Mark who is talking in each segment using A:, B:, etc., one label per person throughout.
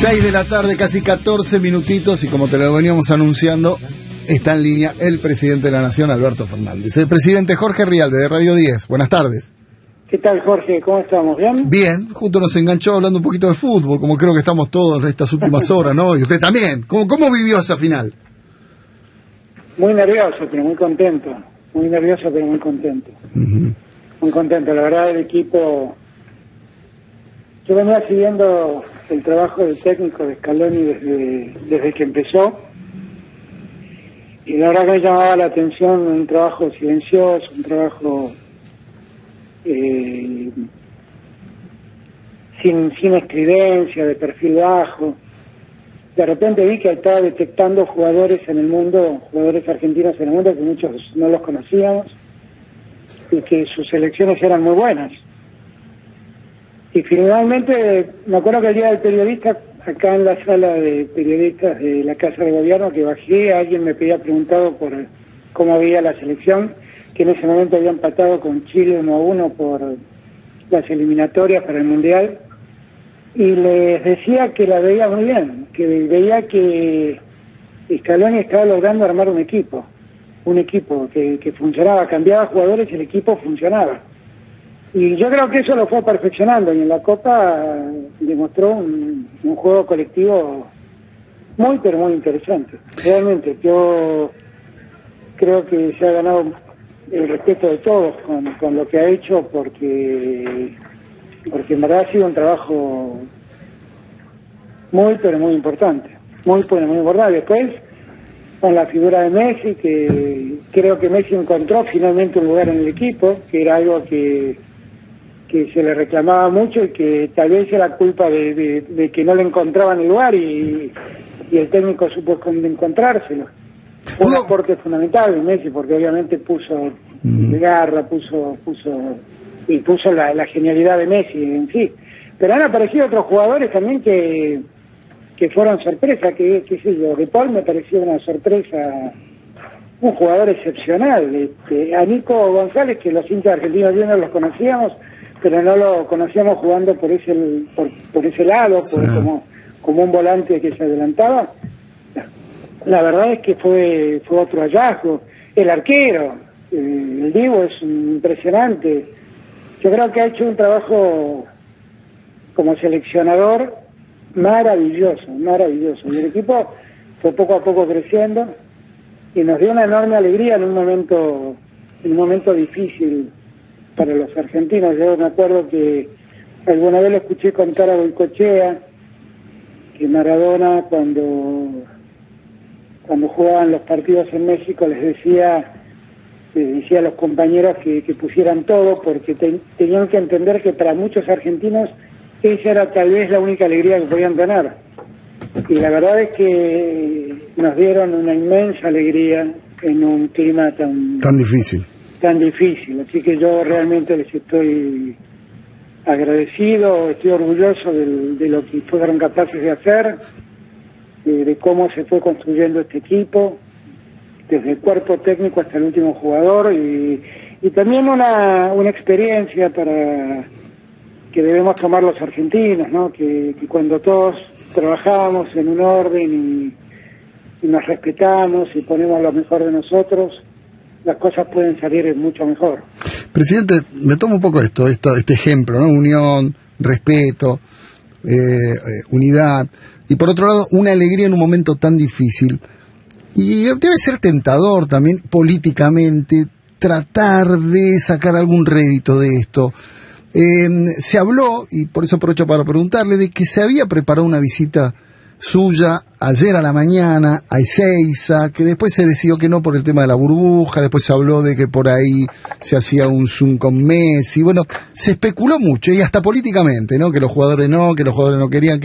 A: 6 de la tarde, casi 14 minutitos, y como te lo veníamos anunciando, está en línea el presidente de la Nación, Alberto Fernández. El presidente Jorge Rialde, de Radio 10. Buenas tardes.
B: ¿Qué tal, Jorge? ¿Cómo estamos? ¿Bien?
A: Bien, justo nos enganchó hablando un poquito de fútbol, como creo que estamos todos en estas últimas horas, ¿no? Y usted también. ¿Cómo vivió esa final?
B: Muy nervioso, pero muy contento. Muy nervioso, pero muy contento. Muy contento. La verdad, el equipo... Yo venía siguiendo el trabajo del técnico de Scaloni desde que empezó, y la verdad que me llamaba la atención un trabajo silencioso, un trabajo sin estridencia, de perfil bajo. De repente vi que estaba detectando jugadores en el mundo, jugadores argentinos en el mundo que muchos no los conocíamos, y que sus selecciones eran muy buenas. Y finalmente, me acuerdo que el día del periodista, acá en la sala de periodistas de la Casa de Gobierno, que bajé, alguien me había preguntado por cómo veía la selección, que en ese momento había empatado con Chile 1-1 por las eliminatorias para el Mundial, y les decía que la veía muy bien, que veía que Scaloni estaba logrando armar un equipo que funcionaba, cambiaba jugadores y el equipo funcionaba. Y yo creo que eso lo fue perfeccionando, y en la Copa demostró un juego colectivo muy, pero muy interesante. Realmente, yo creo que se ha ganado el respeto de todos con lo que ha hecho, porque en verdad ha sido un trabajo muy, pero muy importante. Muy, pero muy importante. Después, con la figura de Messi, que creo que Messi encontró finalmente un lugar en el equipo, que era algo que se le reclamaba mucho, y que tal vez era culpa de que no le encontraban el lugar, y el técnico supo encontrárselo. Fue un aporte fundamental de Messi, porque obviamente puso garra, puso la genialidad de Messi en sí. Pero han aparecido otros jugadores también que fueron sorpresa, qué sé yo. De Paul me pareció una sorpresa, un jugador excepcional. A Nico González, que los hinchas argentinos bien no los conocíamos, pero no lo conocíamos jugando por ese lado,
A: sí,
B: como un volante que se adelantaba. La verdad es que fue otro hallazgo. El arquero, el Divo, es impresionante. Yo creo que ha hecho un trabajo como seleccionador maravilloso. Y el equipo fue poco a poco creciendo, y nos dio una enorme alegría en un momento difícil para los argentinos. Yo me acuerdo que alguna vez lo escuché contar a Goicoechea que Maradona, cuando jugaban los partidos en México, les decía a los compañeros que pusieran todo, porque tenían que entender que para muchos argentinos esa era tal vez la única alegría que podían tener. Y la verdad es que nos dieron una inmensa alegría en un clima tan difícil. Así que yo realmente les estoy agradecido, estoy orgulloso de lo que fueron capaces de hacer, de cómo se fue construyendo este equipo, desde el cuerpo técnico hasta el último jugador, y también una experiencia para que debemos tomar los argentinos, ¿no? Que cuando todos trabajamos en un orden y nos respetamos y ponemos lo mejor de nosotros, las cosas pueden salir mucho mejor.
A: Presidente, me tomo un poco este ejemplo, ¿no? Unión, respeto, unidad, y por otro lado, una alegría en un momento tan difícil. Y debe ser tentador también políticamente tratar de sacar algún rédito de esto. Se habló, y por eso aprovecho para preguntarle, de que se había preparado una visita suya ayer a la mañana a Ezeiza, que después se decidió que no por el tema de la burbuja, después se habló de que por ahí se hacía un Zoom con Messi. Bueno, se especuló mucho, y hasta políticamente, ¿no? Que los jugadores no querían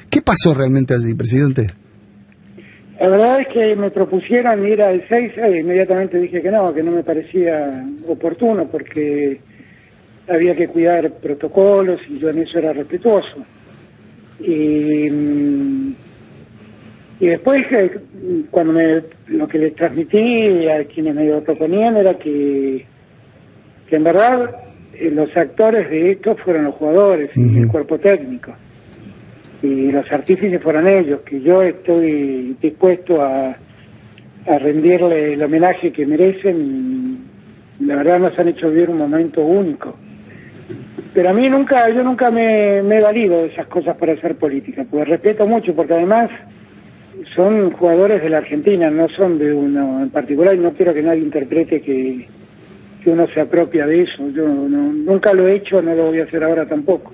A: ¿Qué pasó realmente allí, presidente?
B: La verdad es que me propusieron ir a Ezeiza, e inmediatamente dije que no me parecía oportuno, porque había que cuidar protocolos, y yo en eso era respetuoso. Y después, cuando lo que les transmití a quienes me lo proponían era que en verdad los actores de esto fueron los jugadores y el cuerpo técnico. y los artífices fueron ellos, que yo estoy dispuesto a rendirle el homenaje que merecen, y la verdad nos han hecho vivir un momento único. Pero a mí yo nunca me he valido de esas cosas para hacer política, pues respeto mucho, porque además son jugadores de la Argentina, no son de uno en particular, y no quiero que nadie interprete que uno se apropia de eso. Yo nunca lo he hecho, no lo voy a hacer ahora tampoco.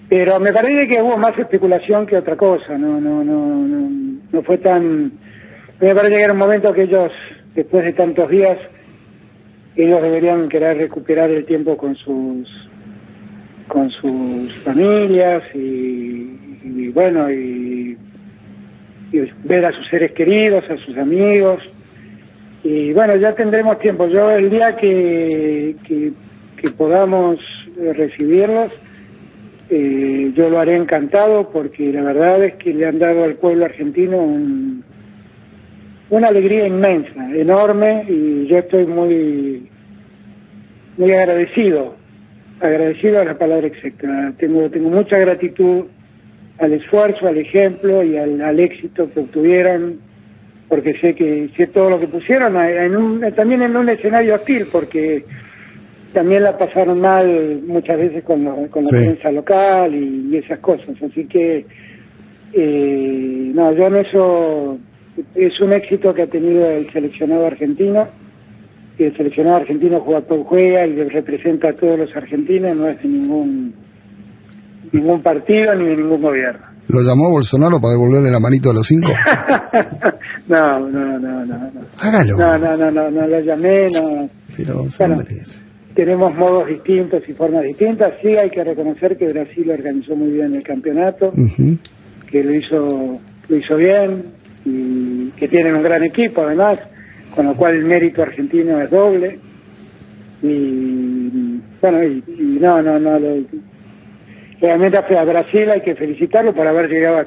B: Pero me parece que hubo más especulación que otra cosa, no fue tan... Me parece que era un momento que ellos, después de tantos días, ellos deberían querer recuperar el tiempo con sus familias y bueno, y ver a sus seres queridos, a sus amigos, y bueno, ya tendremos tiempo. Yo el día que podamos recibirlos, yo lo haré encantado, porque la verdad es que le han dado al pueblo argentino una alegría inmensa, enorme, y yo estoy muy agradecido a la palabra exacta. Tengo mucha gratitud al esfuerzo, al ejemplo y al éxito que obtuvieron, porque sé todo lo que pusieron también en un escenario hostil, porque también la pasaron mal muchas veces con la prensa local y esas cosas, así que yo en eso es un éxito que ha tenido el seleccionado argentino, y el seleccionado argentino juega y representa a todos los argentinos, no es de ningún partido ni de ningún gobierno.
A: ¿Lo llamó Bolsonaro para devolverle la manito a los 5?
B: No.
A: Hágalo.
B: No lo llamé, no.
A: Pero
B: bueno, tenemos modos distintos y formas distintas. Sí, hay que reconocer que Brasil organizó muy bien el campeonato, que lo hizo bien, y que tienen un gran equipo además, con lo cual el mérito argentino es doble. Y bueno, realmente a Brasil hay que felicitarlo por haber llegado a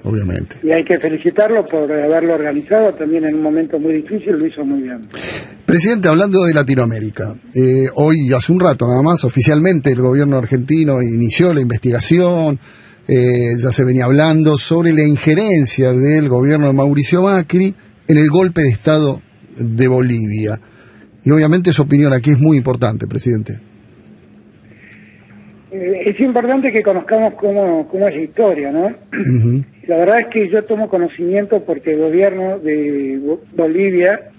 A: obviamente.
B: Y hay que felicitarlo por haberlo organizado también en un momento muy difícil, lo hizo muy bien.
A: Presidente, hablando de Latinoamérica, hoy, hace un rato nada más, oficialmente el gobierno argentino inició la investigación. Ya se venía hablando sobre la injerencia del gobierno de Mauricio Macri en el golpe de Estado de Bolivia. Y obviamente su opinión aquí es muy importante, presidente.
B: Es importante que conozcamos cómo es la historia, ¿no? La verdad es que yo tomo conocimiento porque el gobierno de Bolivia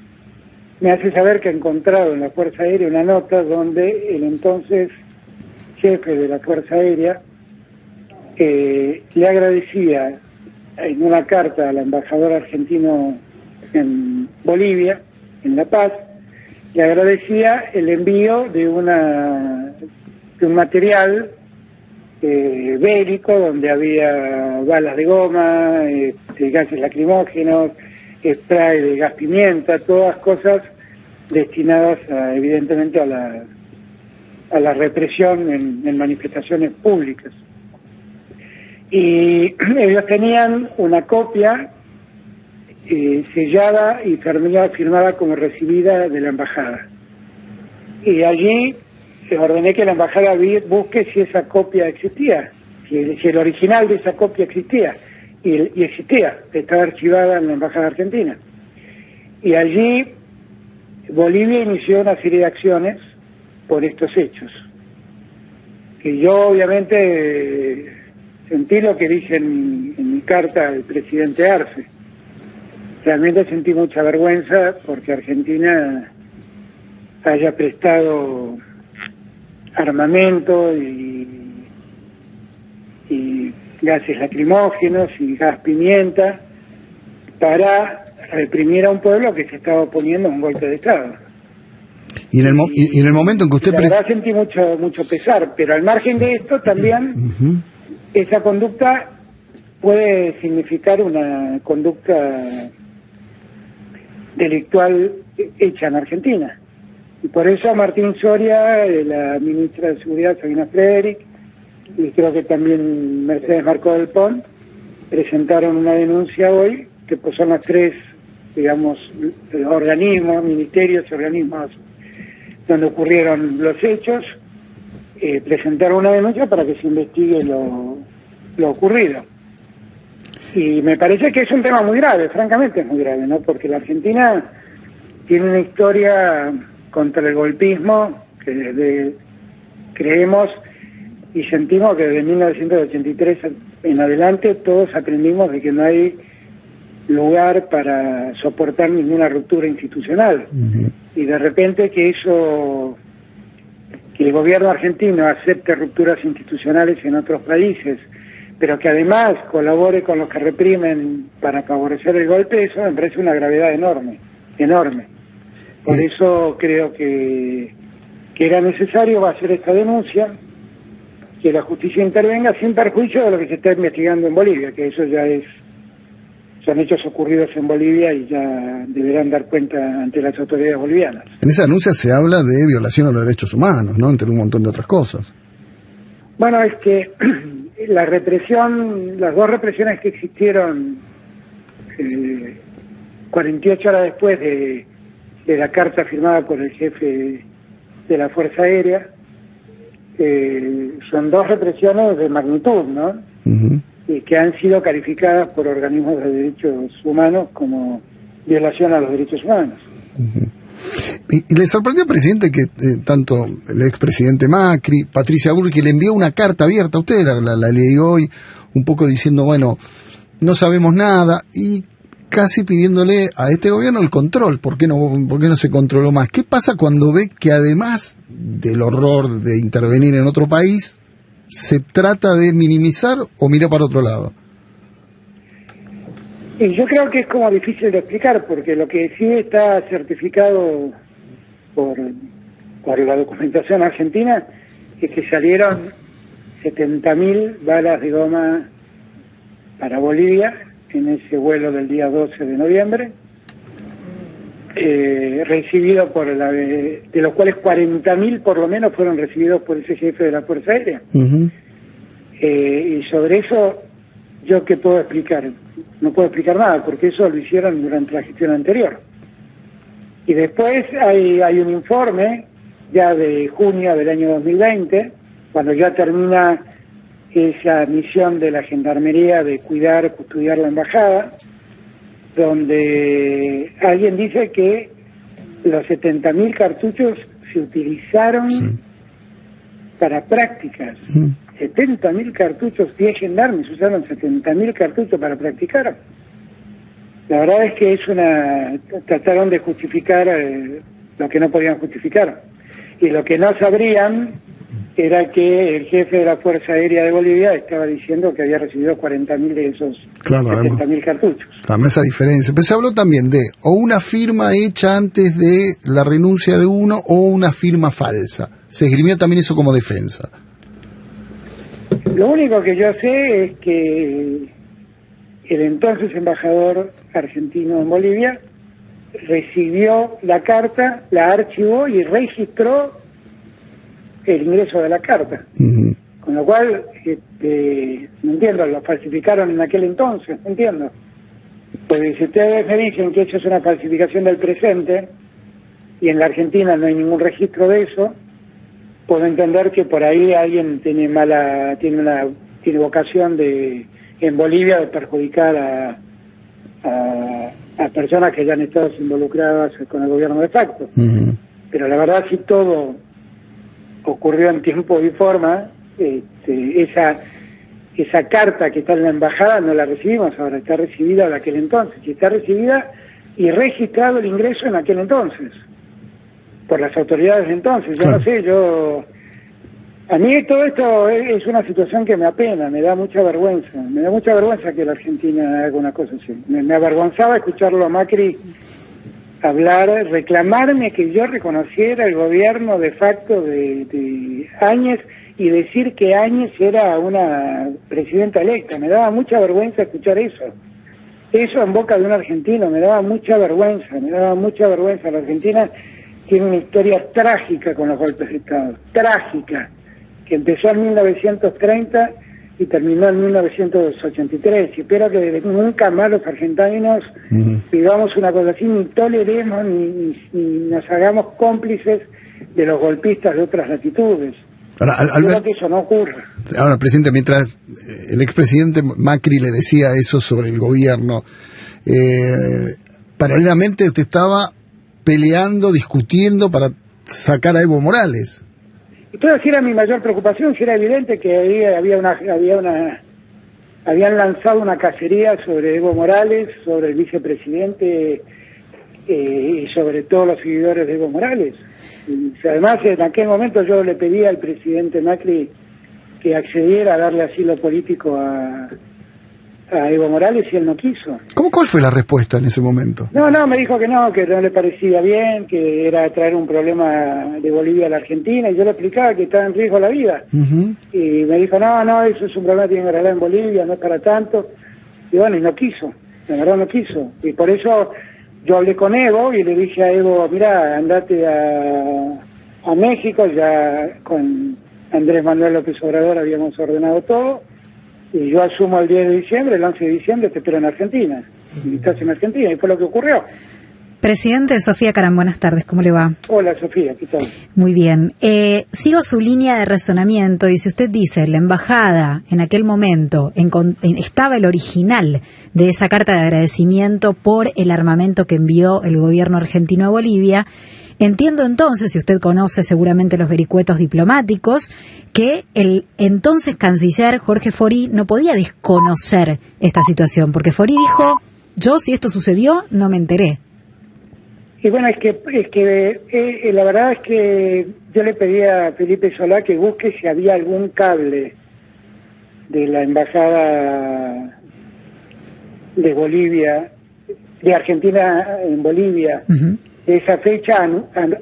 B: me hace saber que ha encontrado en la Fuerza Aérea una nota donde el entonces jefe de la Fuerza Aérea le agradecía en una carta al embajador argentino en Bolivia, en La Paz, le agradecía el envío de un material bélico donde había balas de goma, gases lacrimógenos, spray de gas pimienta, todas cosas destinadas evidentemente a la represión en manifestaciones públicas. Y ellos tenían una copia sellada y firmada como recibida de la embajada. Y allí ordené que la embajada busque si esa copia existía, si el original de esa copia existía. Y existía, estaba archivada en la embajada argentina. Y allí Bolivia inició una serie de acciones por estos hechos. Que yo obviamente sentí lo que dije en mi carta al presidente Arce. Realmente sentí mucha vergüenza porque Argentina haya prestado armamento y gases lacrimógenos y gas pimienta para reprimir a un pueblo que se estaba oponiendo a un golpe de Estado.
A: Y en el momento en que usted...
B: La verdad sentí mucho pesar, pero al margen de esto también esa conducta puede significar una conducta delictual hecha en Argentina. Y por eso Martín Soria, la ministra de Seguridad, Sabina Frederick, y creo que también Mercedes Marcó del Pon, presentaron una denuncia hoy, que pues son los tres, digamos, organismos, ministerios y organismos donde ocurrieron los hechos, presentaron una denuncia para que se investigue lo ocurrido. Y me parece que es un tema muy grave, francamente es muy grave, ¿no? Porque la Argentina tiene una historia contra el golpismo que creemos y sentimos que desde 1983 en adelante todos aprendimos de que no hay lugar para soportar ninguna ruptura institucional. Y de repente que el gobierno argentino acepte rupturas institucionales en otros países, pero que además colabore con los que reprimen para favorecer el golpe, eso me parece una gravedad enorme. Por eso creo que era necesario hacer esta denuncia, que la justicia intervenga sin perjuicio de lo que se está investigando en Bolivia, que eso ya son hechos ocurridos en Bolivia y ya deberán dar cuenta ante las autoridades bolivianas.
A: En esa denuncia se habla de violación a los derechos humanos, ¿no? Entre un montón de otras cosas.
B: Bueno, es que la represión, las dos represiones que existieron 48 horas después de la carta firmada por el jefe de la Fuerza Aérea, son dos represiones de magnitud, ¿no? Y que han sido calificadas por organismos de derechos humanos como violación a los derechos humanos.
A: ¿Y le sorprendió al presidente que tanto el expresidente Macri, Patricia Bullrich, que le envió una carta abierta a usted, la leí hoy, un poco diciendo, bueno, no sabemos nada, y casi pidiéndole a este gobierno el control? ¿Por qué no se controló más? ¿Qué pasa cuando ve que además del horror de intervenir en otro país, se trata de minimizar o mirar para otro lado?
B: Y yo creo que es como difícil de explicar, porque lo que sí está certificado por la documentación argentina es que salieron 70.000 balas de goma para Bolivia en ese vuelo del día 12 de noviembre, recibido de los cuales 40.000 por lo menos fueron recibidos por ese jefe de la Fuerza Aérea. Y sobre eso, ¿yo qué puedo explicar? No puedo explicar nada, porque eso lo hicieron durante la gestión anterior. Y después hay un informe ya de junio del año 2020, cuando ya termina esa misión de la Gendarmería de custodiar la embajada, donde alguien dice que los 70.000 cartuchos se utilizaron para prácticas. 70.000 cartuchos, 10 gendarmes usaron 70.000 cartuchos para practicar. La verdad es que trataron de justificar lo que no podían justificar. Y lo que no sabrían era que el jefe de la Fuerza Aérea de Bolivia estaba diciendo que había recibido 40.000 de esos 70.000 cartuchos.
A: Claro, esa diferencia. Pero se habló también de o una firma hecha antes de la renuncia de uno o una firma falsa. Se esgrimió también eso como defensa.
B: Lo único que yo sé es que el entonces embajador argentino en Bolivia recibió la carta, la archivó y registró el ingreso de la carta. Con lo cual, no entiendo, lo falsificaron en aquel entonces, no entiendo. Pues si ustedes me dicen que eso es una falsificación del presente y en la Argentina no hay ningún registro de eso, puedo entender que por ahí alguien tiene vocación en Bolivia de perjudicar a personas que ya han estado involucradas con el gobierno de facto. Pero la verdad, si todo ocurrió en tiempo y forma, esa carta que está en la embajada no la recibimos ahora, está recibida de aquel entonces, y está recibida y registrado el ingreso en aquel entonces por las autoridades de entonces. Yo no sé, a mí todo esto es una situación que me apena, me da mucha vergüenza que la Argentina haga una cosa así. Me avergonzaba escucharlo a Macri hablar, reclamarme que yo reconociera el gobierno de facto de Áñez y decir que Áñez era una presidenta electa. Me daba mucha vergüenza escuchar eso en boca de un argentino, me daba mucha vergüenza. La Argentina tiene una historia trágica con los golpes de Estado, trágica, que empezó en 1930 y terminó en 1983. Y espero que nunca más los argentinos vivamos una cosa así, ni toleremos ni nos hagamos cómplices de los golpistas de otras latitudes. Espero que eso no ocurra.
A: Ahora, presidente, mientras el expresidente Macri le decía eso sobre el gobierno, paralelamente usted estaba peleando, discutiendo para sacar a Evo Morales.
B: Entonces, si era mi mayor preocupación, si era evidente que habían lanzado una cacería sobre Evo Morales, sobre el vicepresidente y sobre todos los seguidores de Evo Morales. Y además, en aquel momento yo le pedí al presidente Macri que accediera a darle asilo político a Evo Morales y él no quiso.
A: ¿Cuál fue la respuesta en ese momento?
B: No, me dijo que no le parecía bien, que era traer un problema de Bolivia a la Argentina, y yo le explicaba que estaba en riesgo la vida.
A: Uh-huh.
B: Y me dijo, no, eso es un problema que tiene que arreglar en Bolivia, no es para tanto. Y bueno, y no quiso, la verdad no quiso. Y por eso yo hablé con Evo y le dije a Evo, mira, andate a México, ya con Andrés Manuel López Obrador habíamos ordenado todo, y yo asumo el 10 de diciembre, el 11 de diciembre te espero en Argentina, y estás en Argentina, y fue lo que ocurrió.
C: Presidente, Sofía Caram, buenas tardes, ¿cómo le va?
B: Hola Sofía, ¿qué tal?
C: Muy bien. Sigo su línea de razonamiento, y si usted dice, la embajada en aquel momento estaba el original de esa carta de agradecimiento por el armamento que envió el gobierno argentino a Bolivia, entiendo entonces, si usted conoce seguramente los vericuetos diplomáticos, que el entonces canciller Jorge Fori no podía desconocer esta situación, porque Fori dijo, yo si esto sucedió no me enteré.
B: Y bueno, es que la verdad es que yo le pedí a Felipe Solá que busque si había algún cable de la embajada de Bolivia, de Argentina en Bolivia, uh-huh, de esa fecha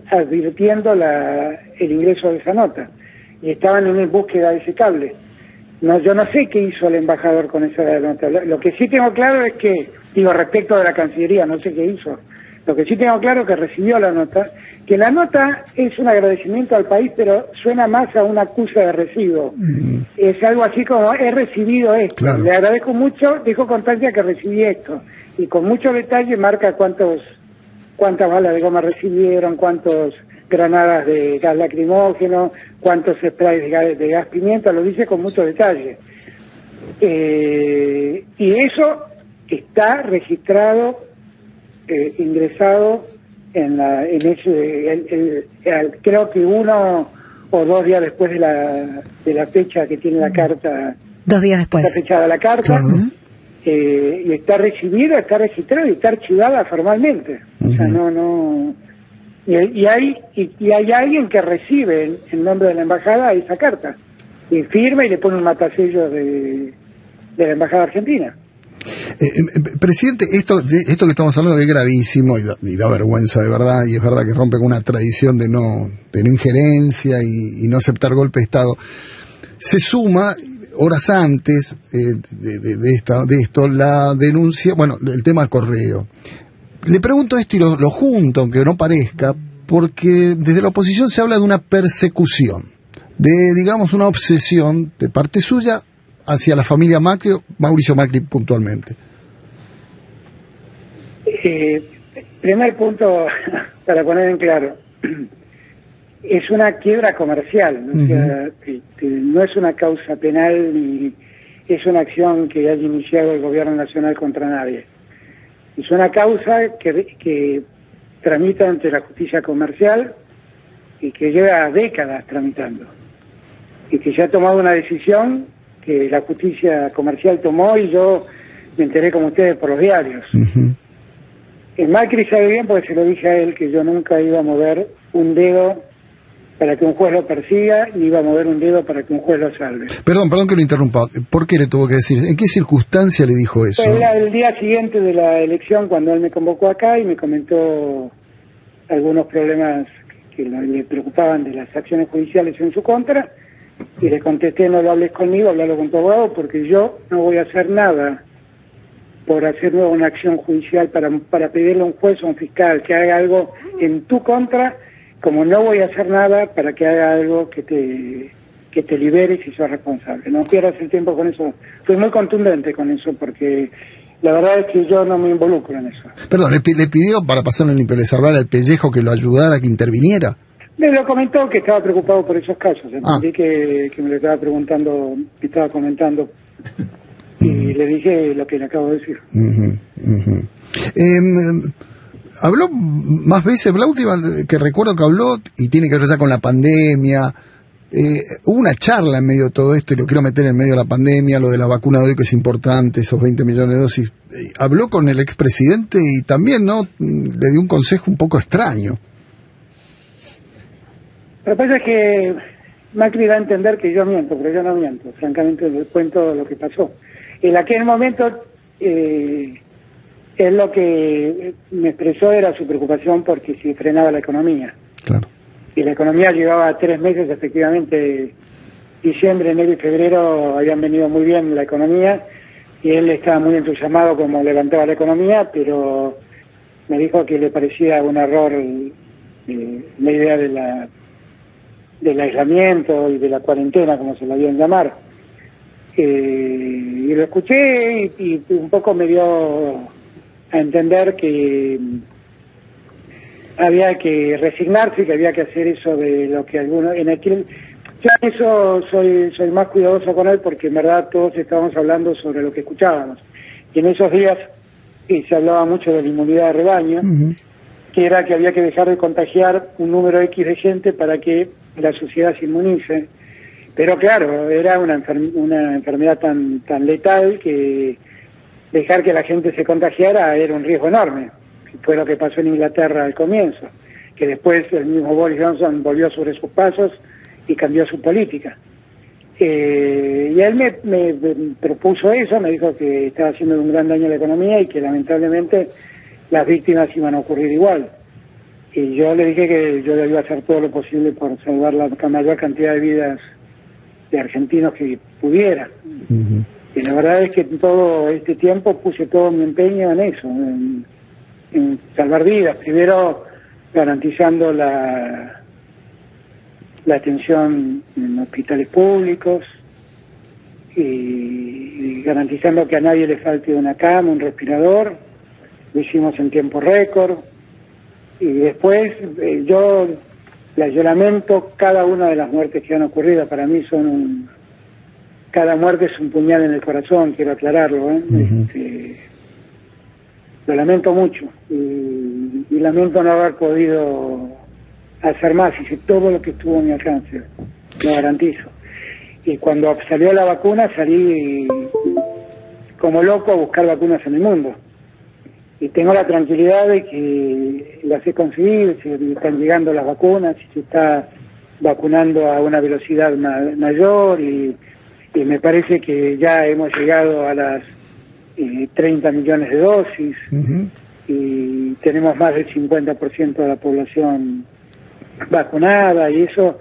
B: advirtiendo el ingreso de esa nota. Y estaban en búsqueda de ese cable. No, yo no sé qué hizo el embajador con esa nota. Lo que sí tengo claro es que, respecto de la Cancillería, no sé qué hizo. Lo que sí tengo claro es que recibió la nota, que la nota es un agradecimiento al país, pero suena más a una acusa de recibo. Mm. Es algo así como, he recibido esto, claro. Le agradezco mucho, dejo constancia que recibí esto. Y con mucho detalle marca cuántas balas de goma recibieron, cuántas granadas de gas lacrimógeno, cuántos sprays de gas pimienta, lo dice con mucho detalle. Y eso está registrado, ingresado creo que 1 o 2 días después de la fecha que tiene la carta.
C: 2 días después.
B: Está fechada la carta, claro. Y está recibida, está registrada y está archivada formalmente. Uh-huh. O sea, no. Y hay alguien que recibe en nombre de la embajada esa carta y firma y le pone un matasello de la embajada argentina.
A: Presidente, esto que estamos hablando es gravísimo y da vergüenza de verdad, y es verdad que rompe con una tradición de no injerencia y no aceptar golpe de Estado. Se suma, horas antes de esto, la denuncia, el tema del correo. Le pregunto esto y lo junto, aunque no parezca, porque desde la oposición se habla de una persecución, de, digamos, una obsesión de parte suya hacia la familia Macri, Mauricio Macri puntualmente.
B: Primer punto, para poner en claro, es una quiebra comercial, ¿no? Uh-huh. O sea, no es una causa penal ni es una acción que haya iniciado el gobierno nacional contra nadie. Es una causa que tramita ante la justicia comercial y que lleva décadas tramitando y que ya ha tomado una decisión que la justicia comercial tomó, y yo me enteré como ustedes por los diarios. Uh-huh. El Macri sabe bien, porque se lo dije a él, que yo nunca iba a mover un dedo para que un juez lo persiga, ni iba a mover un dedo para que un juez lo salve.
A: Perdón que lo interrumpa. ¿Por qué le tuvo que decir? ¿En qué circunstancia le dijo eso?
B: Fue el día siguiente de la elección, cuando él me convocó acá y me comentó algunos problemas que le preocupaban de las acciones judiciales en su contra, y le contesté, no lo hables conmigo, hablalo con tu abogado, porque yo no voy a hacer nada por hacer nueva una acción judicial para pedirle a un juez o a un fiscal que haga algo en tu contra, como no voy a hacer nada para que haga algo que te liberes y seas responsable. No pierdas el tiempo con eso. Fui muy contundente con eso, porque la verdad es que yo no me involucro en eso.
A: Perdón, ¿le pidió para pasarle limpio, le salvar el pellejo, que lo ayudara, que interviniera?
B: Me lo comentó que estaba preocupado por esos casos. Entendí que me lo estaba preguntando, me estaba comentando. Y le dije lo que le acabo de decir.
A: Habló más veces, la última que recuerdo que habló, y tiene que ver ya con la pandemia. Hubo una charla en medio de todo esto, y lo quiero meter en medio de la pandemia, lo de la vacuna de hoy, que es importante, esos 20 millones de dosis. Habló con el expresidente y también, ¿no?, le dio un consejo un poco extraño.
B: Lo que pasa es que Macri va a entender que yo miento, pero yo no miento. Francamente, le cuento lo que pasó. En aquel momento, él lo que me expresó era su preocupación porque si frenaba la economía.
A: Claro.
B: Y la economía llevaba 3 meses, efectivamente, diciembre, enero y febrero habían venido muy bien la economía, y él estaba muy entusiasmado como levantaba la economía, pero me dijo que le parecía un error la idea del aislamiento y de la cuarentena, como se la habían llamar. Y lo escuché y un poco me dio a entender que había que resignarse, que había que hacer eso de lo que algunos en aquel. Yo en eso soy más cuidadoso con él, porque en verdad todos estábamos hablando sobre lo que escuchábamos, y en esos días se hablaba mucho de la inmunidad de rebaño, que era que había que dejar de contagiar un número X de gente para que la sociedad se inmunice. Pero claro, era una enfermedad tan letal que dejar que la gente se contagiara era un riesgo enorme. Fue lo que pasó en Inglaterra al comienzo, que después el mismo Boris Johnson volvió sobre sus pasos y cambió su política. Y él me propuso eso, me dijo que estaba haciendo un gran daño a la economía y que lamentablemente las víctimas iban a ocurrir igual. Y yo le dije que yo debía hacer todo lo posible por salvar la mayor cantidad de vidas de argentinos que pudiera. Y la verdad es que en todo este tiempo puse todo mi empeño en eso, en salvar vidas. Primero garantizando la atención en hospitales públicos y garantizando que a nadie le falte una cama, un respirador. Lo hicimos en tiempo récord. Y después yo lamento cada una de las muertes que han ocurrido. Para mí cada muerte es un puñal en el corazón, quiero aclararlo, lo lamento mucho y lamento no haber podido hacer más. Hice todo lo que estuvo a mi alcance, lo garantizo. Y cuando salió la vacuna salí como loco a buscar vacunas en el mundo, y tengo la tranquilidad de que las he conseguido, se están llegando las vacunas, y se está vacunando a una velocidad mayor, y me parece que ya hemos llegado a las 30 millones de dosis, y tenemos más del 50% de la población vacunada, y eso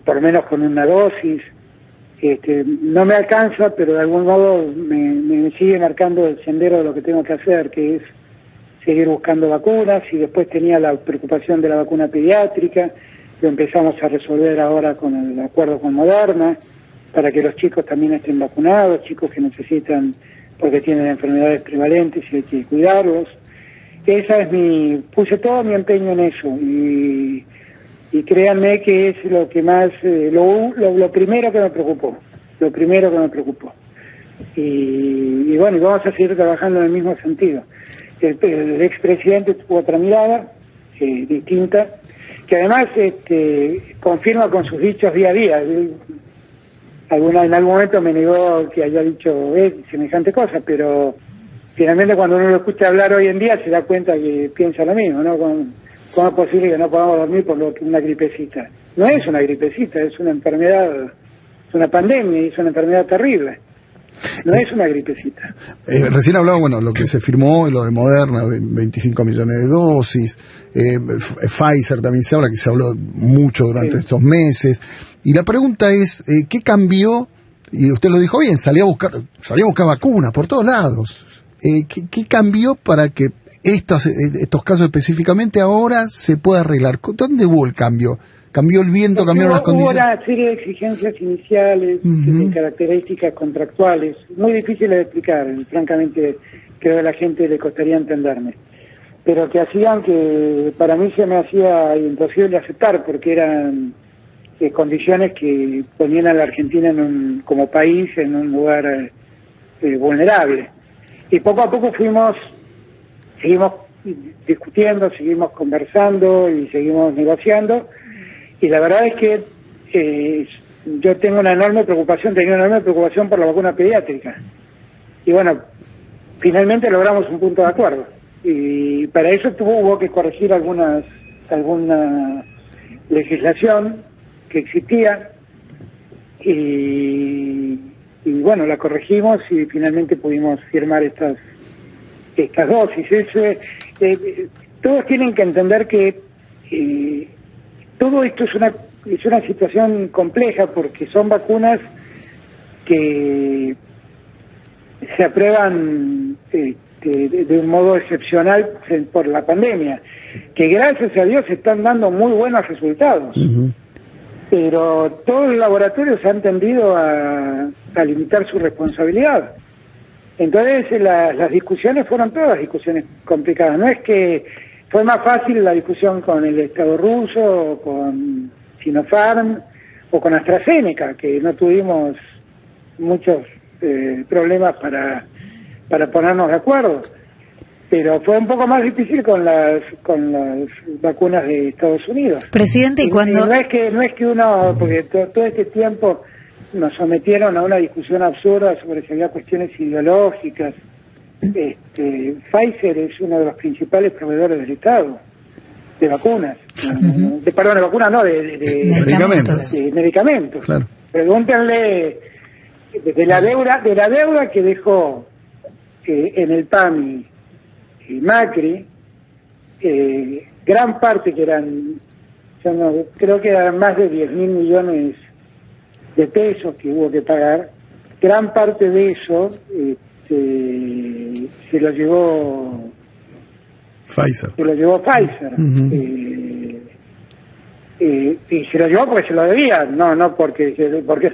B: por lo menos con una dosis no me alcanza, pero de algún modo me sigue marcando el sendero de lo que tengo que hacer, que es seguir buscando vacunas. Y después tenía la preocupación de la vacuna pediátrica, lo empezamos a resolver ahora con el acuerdo con Moderna, para que los chicos también estén vacunados, chicos que necesitan, porque tienen enfermedades prevalentes y hay que cuidarlos. Puse todo mi empeño en eso, y créanme que es lo que más, lo primero que me preocupó, y bueno, vamos a seguir trabajando en el mismo sentido. El expresidente tuvo otra mirada distinta, que además confirma con sus dichos día a día. En algún momento me negó que haya dicho semejante cosa, pero finalmente cuando uno lo escucha hablar hoy en día se da cuenta que piensa lo mismo, ¿no? ¿Cómo es posible que no podamos dormir por una gripecita? No es una gripecita, es una enfermedad, es una pandemia, y es una enfermedad terrible. No es una gripecita.
A: Recién hablaba, lo que se firmó, lo de Moderna, 25 millones de dosis. Pfizer también se habló mucho durante estos meses. Y la pregunta es, ¿qué cambió? Y usted lo dijo bien, salía a buscar vacunas por todos lados. ¿Qué cambió para que estos casos específicamente ahora se pueda arreglar? ¿Dónde hubo el cambio? ¿Cambió el viento, cambiaron las condiciones?
B: Hubo una serie de exigencias iniciales, de características contractuales, muy difíciles de explicar, francamente creo que a la gente le costaría entenderme. pero que hacían que para mí se me hacía imposible aceptar, porque eran condiciones que ponían a la Argentina como país en un lugar vulnerable. Y poco a poco seguimos discutiendo, seguimos conversando y seguimos negociando, y la verdad es que yo tenía una enorme preocupación por la vacuna pediátrica. Y bueno, finalmente logramos un punto de acuerdo. Y para eso hubo que corregir alguna legislación que existía. Y bueno, la corregimos y finalmente pudimos firmar estas dosis. Todos tienen que entender que todo esto es una situación compleja, porque son vacunas que se aprueban de un modo excepcional por la pandemia, que gracias a Dios están dando muy buenos resultados. Uh-huh. Pero todos los laboratorios han tendido a limitar su responsabilidad. Entonces las discusiones fueron todas discusiones complicadas. No es que fue más fácil la discusión con el Estado ruso, o con Sinopharm, o con AstraZeneca, que no tuvimos muchos problemas para ponernos de acuerdo. Pero fue un poco más difícil con las vacunas de Estados Unidos.
C: Presidente, y cuando...
B: no es que uno, porque todo este tiempo nos sometieron a una discusión absurda sobre si había cuestiones ideológicas. Pfizer es uno de los principales proveedores del Estado de vacunas. Uh-huh. De vacunas no, de
A: medicamentos.
B: De medicamentos.
A: Claro.
B: Pregúntenle de la deuda que dejó en el PAMI Macri, gran parte, que creo que eran más de 10.000 millones de pesos que hubo que pagar, gran parte de eso se lo llevó
A: Pfizer.
B: Uh-huh. Y se lo llevó porque se lo debía, no porque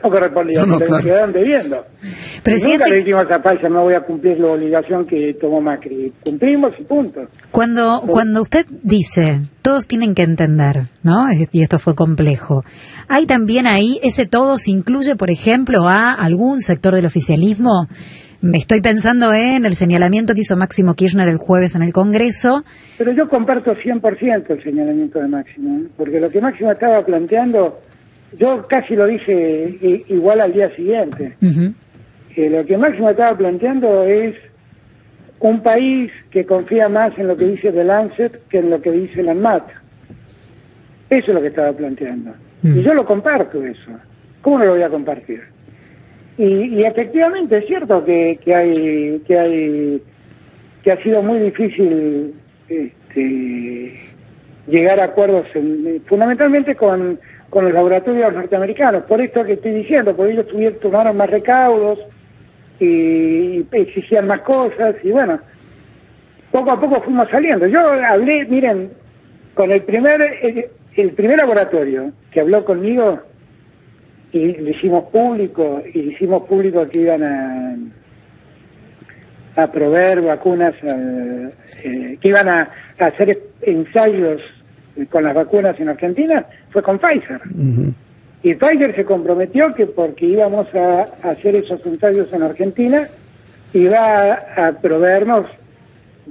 B: no correspondía, se lo quedaron debiendo.
C: Presidente,
B: nunca le dijimos a Pfizer, no voy a cumplir la obligación que tomó Macri. Cumplimos y punto.
C: Cuando usted dice, todos tienen que entender, ¿no? Y esto fue complejo. ¿Hay también ahí, ese todos incluye, por ejemplo, a algún sector del oficialismo? Me estoy pensando en el señalamiento que hizo Máximo Kirchner el jueves en el Congreso.
B: Pero yo comparto 100% el señalamiento de Máximo, porque lo que Máximo estaba planteando, yo casi lo dije igual al día siguiente. Uh-huh. Lo que Máximo estaba planteando es un país que confía más en lo que dice The Lancet que en lo que dice la ANMAT. Eso es lo que estaba planteando. Uh-huh. Y yo lo comparto eso. ¿Cómo no lo voy a compartir? Y efectivamente es cierto que ha sido muy difícil llegar a acuerdos fundamentalmente con los laboratorios norteamericanos, por esto que estoy diciendo, porque ellos tomaron más recaudos y exigían más cosas, y bueno, poco a poco fuimos saliendo. Yo hablé, miren, con el primer laboratorio que habló conmigo, y lo hicimos público que iban a proveer vacunas, que iban a hacer ensayos con las vacunas en Argentina, fue con Pfizer. Uh-huh. Y Pfizer se comprometió que porque íbamos a hacer esos ensayos en Argentina, iba a proveernos,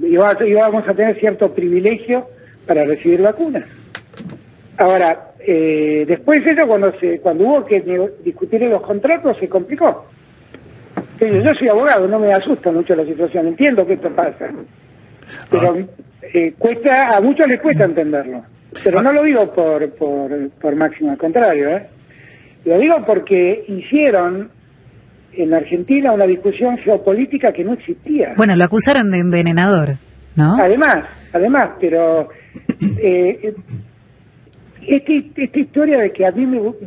B: íbamos a tener cierto privilegio para recibir vacunas. Ahora, después eso, cuando hubo que discutir los contratos, se complicó. Pero yo soy abogado, no me asusta mucho la situación, entiendo que esto pasa, pero a muchos les cuesta entenderlo. Pero no lo digo por Máximo, al contrario, lo digo porque hicieron en Argentina una discusión geopolítica que no existía.
C: Bueno, lo acusaron de envenenador, ¿no?
B: Además, pero esta historia de que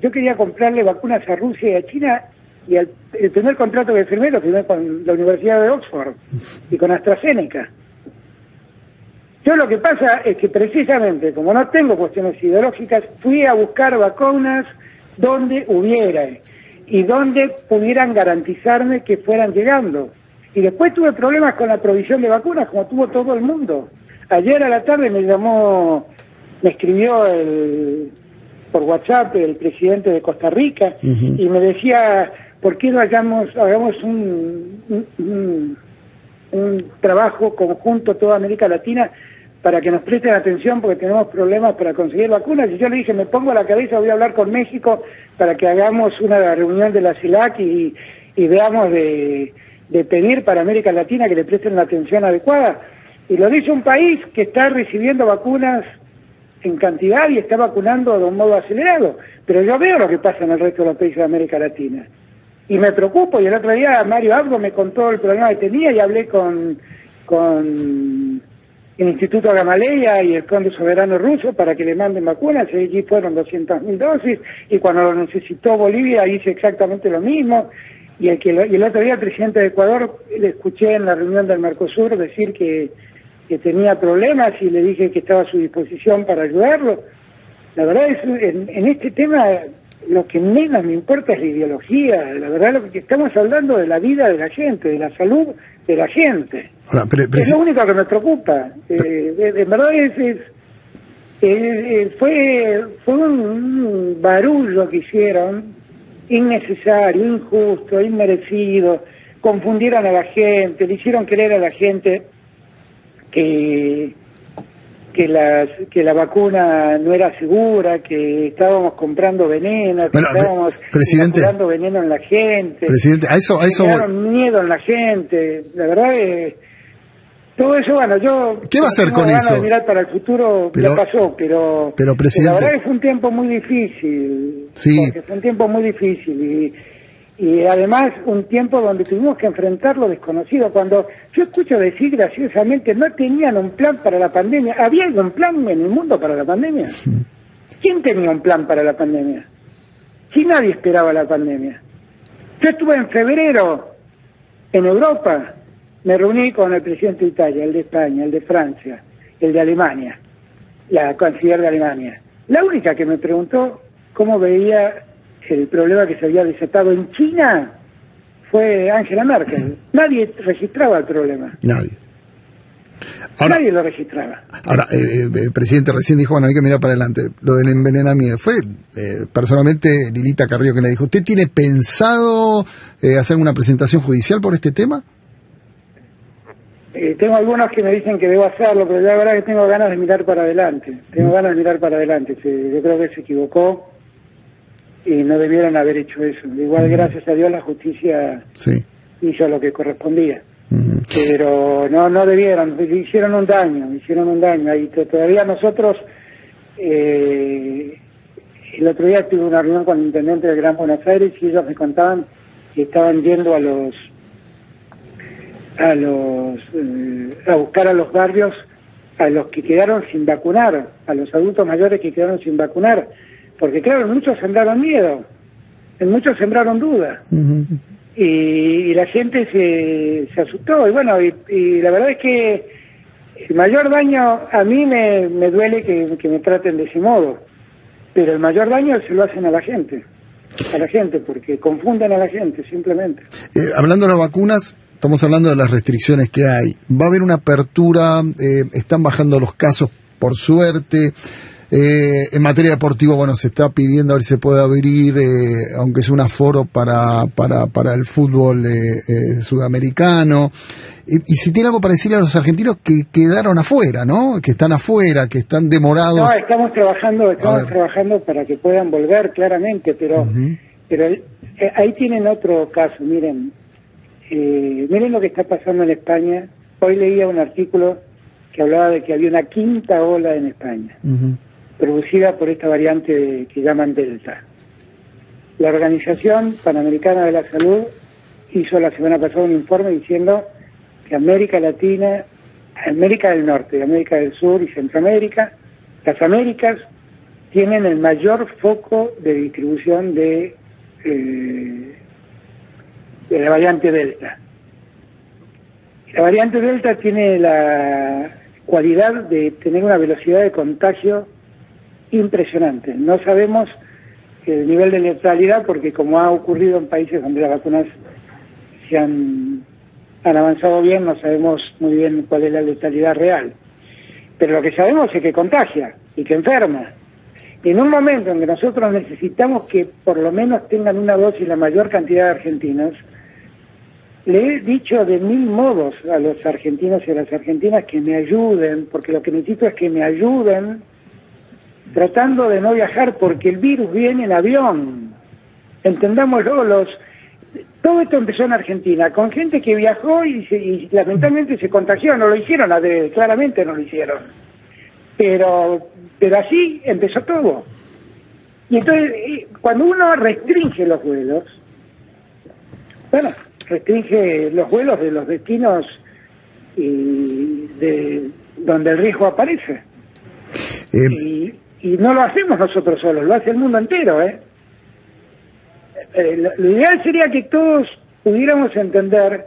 B: yo quería comprarle vacunas a Rusia y a China, y el primer contrato que firmé lo firmé con la Universidad de Oxford y con AstraZeneca. Yo lo que pasa es que precisamente, como no tengo cuestiones ideológicas, fui a buscar vacunas donde hubiera y donde pudieran garantizarme que fueran llegando. Y después tuve problemas con la provisión de vacunas, como tuvo todo el mundo. Ayer a la tarde me escribió por WhatsApp el presidente de Costa Rica y me decía, ¿por qué no hagamos un trabajo conjunto toda América Latina para que nos presten atención porque tenemos problemas para conseguir vacunas? Y yo le dije, me pongo a la cabeza, voy a hablar con México para que hagamos una reunión de la CELAC y veamos de pedir para América Latina que le presten la atención adecuada. Y lo dice un país que está recibiendo vacunas en cantidad y está vacunando de un modo acelerado. Pero yo veo lo que pasa en el resto de los países de América Latina. Y me preocupo, y el otro día Mario Abdo me contó el problema que tenía y hablé con el Instituto Gamaleya y el Fondo Soberano Ruso para que le manden vacunas. Allí fueron 200.000 dosis y cuando lo necesitó Bolivia hice exactamente lo mismo. Y el otro día el presidente de Ecuador le escuché en la reunión del Mercosur decir que tenía problemas y le dije que estaba a su disposición para ayudarlo. La verdad es en este tema lo que menos me importa es la ideología. La verdad lo que estamos hablando de la vida de la gente, de la salud de la gente.
A: Ahora,
B: es lo único que me preocupa. De verdad fue un barullo que hicieron, innecesario, injusto, inmerecido. Confundieron a la gente, le hicieron creer a la gente que la vacuna no era segura, que estábamos comprando veneno, que estábamos inoculando veneno en la gente.
A: Presidente, a eso
B: miedo en la gente. La verdad todo eso, bueno, yo...
A: ¿Qué va a hacer con eso?
B: De mirar para el futuro, ya pasó, pero
A: presidente,
B: la verdad que fue un tiempo muy difícil.
A: Sí.
B: Fue un tiempo muy difícil y además un tiempo donde tuvimos que enfrentar lo desconocido. Cuando yo escucho decir graciosamente, no tenían un plan para la pandemia. ¿Había algún plan en el mundo para la pandemia? ¿Quién tenía un plan para la pandemia? Si nadie esperaba la pandemia. Yo estuve en febrero en Europa, me reuní con el presidente de Italia, el de España, el de Francia, el de Alemania, la canciller de Alemania. La única que me preguntó cómo veía el problema que se había desatado en China fue Angela Merkel. Nadie registraba el problema.
A: Nadie
B: lo registraba.
A: Ahora, el presidente recién dijo, bueno, hay que mirar para adelante. Lo del envenenamiento. Fue personalmente Lilita Carrillo que le dijo, ¿usted tiene pensado hacer una presentación judicial por este tema?
B: Tengo algunos que me dicen que debo hacerlo, pero la verdad es que tengo ganas de mirar para adelante. Yo creo que se equivocó y no debieron haber hecho eso. Igual, gracias a Dios, la justicia hizo lo que correspondía. Pero no debieron, hicieron un daño. Y todavía nosotros, el otro día tuve una reunión con el intendente del Gran Buenos Aires y ellos me contaban que estaban yendo a buscar a los barrios a los que quedaron sin vacunar, a los adultos mayores que quedaron sin vacunar, porque claro, muchos sembraron miedo, en muchos sembraron duda, y la gente se asustó, y bueno, y la verdad es que el mayor daño, a mí me duele que me traten de ese modo, pero el mayor daño se lo hacen a la gente, porque confunden a la gente, simplemente.
A: Hablando de las vacunas, estamos hablando de las restricciones que hay. Va a haber una apertura, están bajando los casos por suerte. En materia deportiva, bueno, se está pidiendo a ver si se puede abrir, aunque sea un aforo para el fútbol sudamericano. Y si tiene algo para decirle a los argentinos que quedaron afuera, ¿no? Que están afuera, que están demorados.
B: No, estamos trabajando para que puedan volver, claramente, pero ahí tienen otro caso, miren lo que está pasando en España. Hoy leía un artículo que hablaba de que había una quinta ola en España, producida por esta variante que llaman Delta. La Organización Panamericana de la Salud hizo la semana pasada un informe diciendo que América Latina, América del Norte, América del Sur y Centroamérica, las Américas, tienen el mayor foco de distribución de la variante Delta. La variante Delta tiene la cualidad de tener una velocidad de contagio impresionante. No sabemos el nivel de letalidad porque, como ha ocurrido en países donde las vacunas se han avanzado bien, no sabemos muy bien cuál es la letalidad real. pero lo que sabemos es que contagia y que enferma. Y en un momento en que nosotros necesitamos que por lo menos tengan una dosis la mayor cantidad de argentinos, le he dicho de 1000 modos a los argentinos y a las argentinas que me ayuden, porque lo que necesito es que me ayuden tratando de no viajar, porque el virus viene en avión. Entendámoslo, todo esto empezó en Argentina, con gente que viajó y lamentablemente se contagió, no lo hicieron adrede, claramente no lo hicieron. Pero así empezó todo. Y entonces, cuando uno restringe los vuelos, bueno, restringe los vuelos de los destinos y de donde el riesgo aparece. Y no lo hacemos nosotros solos, lo hace el mundo entero, Lo ideal sería que todos pudiéramos entender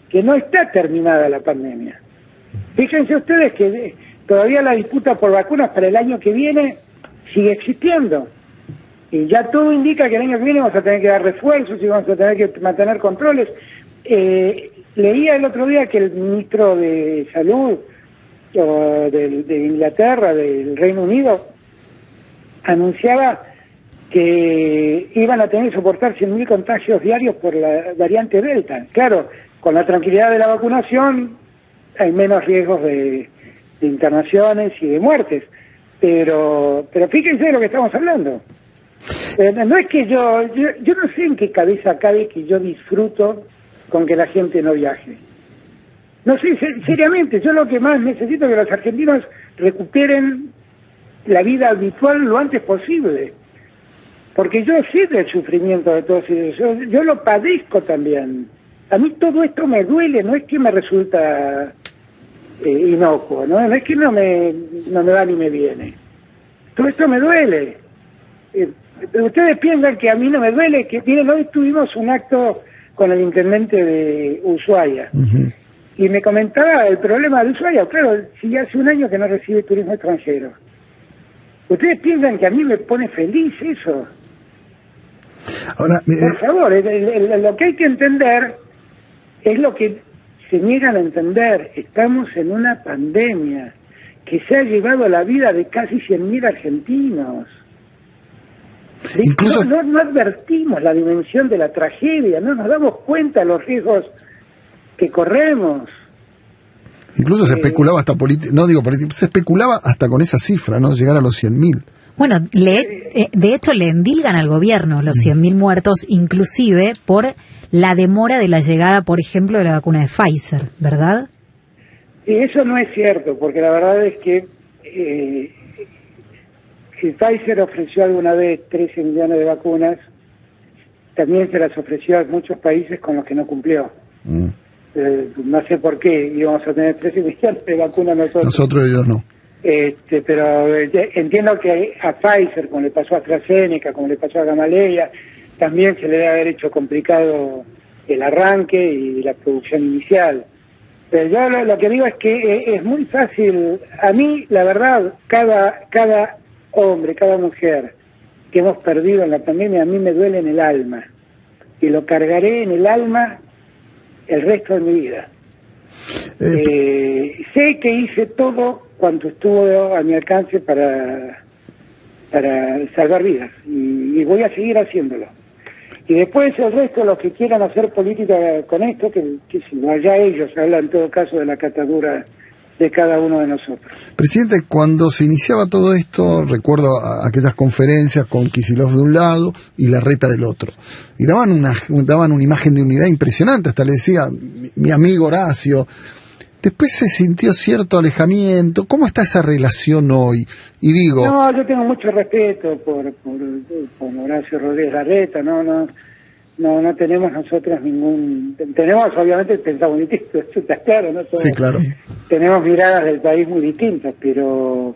B: que no está terminada la pandemia. Fíjense ustedes que todavía la disputa por vacunas para el año que viene sigue existiendo. Y ya todo indica que el año que viene vamos a tener que dar refuerzos y vamos a tener que mantener controles. Leía el otro día que el ministro de Salud de Inglaterra, del Reino Unido, anunciaba que iban a tener que soportar 100.000 contagios diarios por la variante Delta. Claro, con la tranquilidad de la vacunación hay menos riesgos de internaciones y de muertes, pero fíjense de lo que estamos hablando. No es que yo no sé en qué cabeza cabe que yo disfruto con que la gente no viaje. No sé, seriamente, yo lo que más necesito es que los argentinos recuperen la vida habitual lo antes posible. Porque yo sé del sufrimiento de todos ellos, yo lo padezco también. A mí todo esto me duele, no es que me resulta inocuo, no es que no me va ni me viene. Todo esto me duele. Ustedes piensan que a mí no me duele, que miren, hoy tuvimos un acto con el intendente de Ushuaia. Uh-huh. Y me comentaba el problema de Ushuaia. Claro, si hace un año que no recibe turismo extranjero. ¿Ustedes piensan que a mí me pone feliz eso?
A: Ahora,
B: por favor, lo que hay que entender es lo que se niegan a entender. Estamos en una pandemia que se ha llevado la vida de casi 100.000 argentinos. Incluso no advertimos la dimensión de la tragedia, no nos damos cuenta de los riesgos que corremos.
A: Incluso se especulaba hasta se especulaba hasta con esa cifra, ¿no? Llegar a los 100.000.
C: Bueno, de hecho le endilgan al gobierno los 100.000 muertos, inclusive por la demora de la llegada, por ejemplo, de la vacuna de Pfizer, ¿verdad?
B: Sí, eso no es cierto, porque la verdad es que si Pfizer ofreció alguna vez 13 millones de vacunas, también se las ofreció a muchos países con los que no cumplió. No sé por qué íbamos a tener 13 millones de vacunas nosotros.
A: Nosotros ellos no.
B: Pero entiendo que a Pfizer, como le pasó a AstraZeneca, como le pasó a Gamaleya, también se le debe haber hecho complicado el arranque y la producción inicial. Pero yo lo que digo es que es muy fácil. A mí, la verdad, cada hombre, cada mujer que hemos perdido en la pandemia, a mí me duele en el alma. Y lo cargaré en el alma el resto de mi vida. Sé que hice todo cuanto estuvo a mi alcance para salvar vidas y voy a seguir haciéndolo. Y después el resto, los que quieran hacer política con esto, que si no, ya ellos hablan en todo caso de la catadura de cada uno de nosotros.
A: Presidente, cuando se iniciaba todo esto, recuerdo aquellas conferencias con Kicillof de un lado y Larreta del otro, y daban una imagen de unidad impresionante, hasta le decía mi amigo Horacio. Después se sintió cierto alejamiento. ¿Cómo está esa relación hoy? Y digo...
B: No, yo tengo mucho respeto por Horacio Rodríguez Larreta, no tenemos nosotros tenemos obviamente pensamos distinto, eso está claro, ¿no?
A: Sí, claro.
B: Tenemos miradas del país muy distintas, pero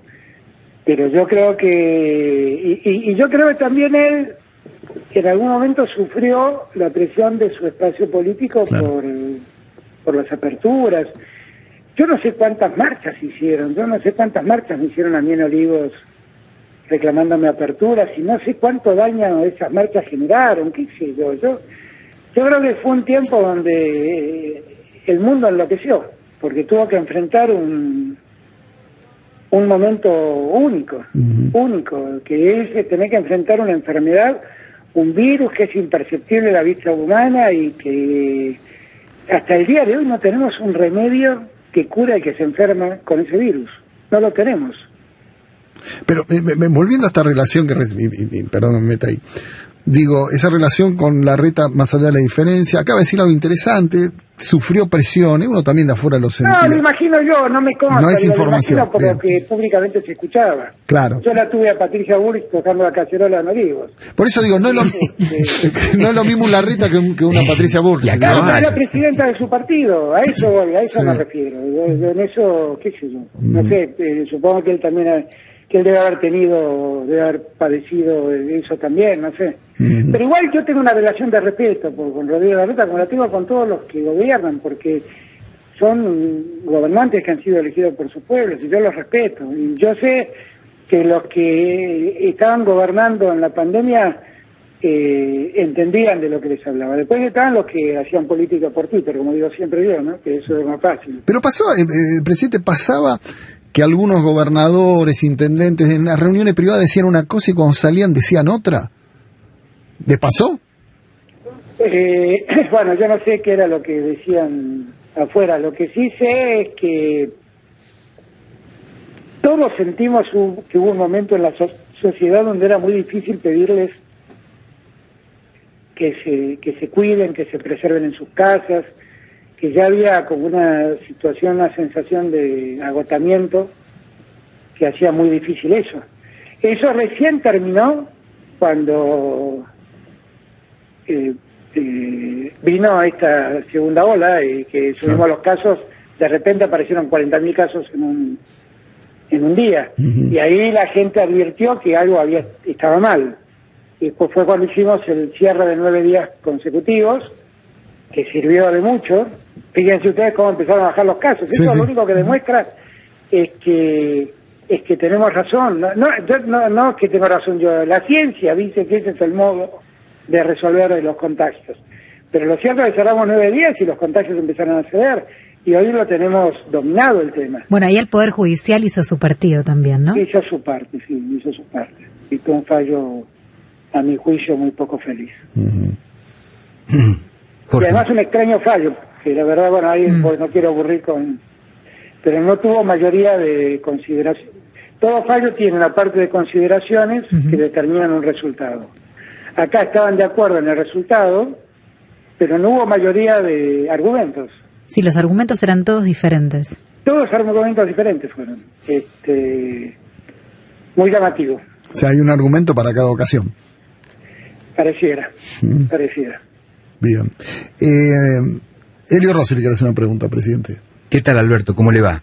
B: yo creo que y yo creo que también él en algún momento sufrió la presión de su espacio político, claro, por las aperturas. Yo no sé cuántas marchas hicieron, me hicieron a mí en Olivos reclamándome aperturas, y no sé cuánto daño esas marchas generaron, qué sé yo. Yo creo que fue un tiempo donde el mundo enloqueció, porque tuvo que enfrentar un un momento único, que es tener que enfrentar una enfermedad, un virus que es imperceptible a la vista humana y que hasta el día de hoy no tenemos un remedio que cura al que se enferma con ese virus. No lo tenemos.
A: Pero volviendo a esta relación que perdón, me meta ahí. Digo, esa relación con Larreta, más allá de la diferencia, acaba de decir algo interesante, sufrió presiones, uno también de afuera lo sentía.
B: No, lo imagino yo, no me consta.
A: No es información.
B: Lo imagino por lo que públicamente se escuchaba.
A: Claro.
B: Yo la tuve a Patricia Bullrich tocando la cacerola en Olivos.
A: Por eso digo, no es lo mismo un Larreta que una Patricia Bullrich.
B: Claro, es la presidenta de su partido, a eso voy, a eso me refiero. Yo en eso, qué sé yo, no sé, supongo que él también... que él debe haber padecido eso también, no sé. Pero igual yo tengo una relación de respeto con Rodrigo Larreta, como la tengo con todos los que gobiernan, porque son gobernantes que han sido elegidos por sus pueblos, y yo los respeto. Y yo sé que los que estaban gobernando en la pandemia entendían de lo que les hablaba. Después estaban los que hacían política por Twitter, como digo siempre yo, ¿no? Que eso es más fácil.
A: Pero pasaba, presidente, pasaba que algunos gobernadores, intendentes, en las reuniones privadas decían una cosa y cuando salían decían otra. ¿Le pasó?
B: Bueno, yo no sé qué era lo que decían afuera. Lo que sí sé es que todos sentimos que hubo un momento en la sociedad donde era muy difícil pedirles que se cuiden, que se preserven en sus casas, que ya había como una situación, una sensación de agotamiento que hacía muy difícil eso. Eso recién terminó cuando vino esta segunda ola y que subimos los casos, de repente aparecieron 40.000 casos en un día. Y ahí la gente advirtió que algo estaba mal. Y después fue cuando hicimos el cierre de 9 días consecutivos, que sirvió de mucho. Fíjense ustedes cómo empezaron a bajar los casos. Eso lo único que demuestra es que tenemos razón. No es que tengo razón yo. La ciencia dice que ese es el modo de resolver los contagios. Pero lo cierto es que cerramos 9 días y los contagios empezaron a ceder. Y hoy lo tenemos dominado el tema.
C: Bueno, ahí el Poder Judicial hizo su partido también, ¿no?
B: Hizo su parte, sí, hizo su parte. Y fue un fallo, a mi juicio, muy poco feliz. Y además un extraño fallo, que la verdad, bueno, ahí pues, no quiero aburrir pero no tuvo mayoría de consideración. Todo fallo tiene una parte de consideraciones que determinan un resultado. Acá estaban de acuerdo en el resultado, pero no hubo mayoría de argumentos.
C: Sí, los argumentos eran todos diferentes.
B: Todos argumentos diferentes fueron. Muy llamativo.
A: O sea, hay un argumento para cada ocasión.
B: Pareciera.
A: Bien. Elio Rossi le quiere hacer una pregunta, presidente.
D: ¿Qué tal, Alberto? ¿Cómo le va?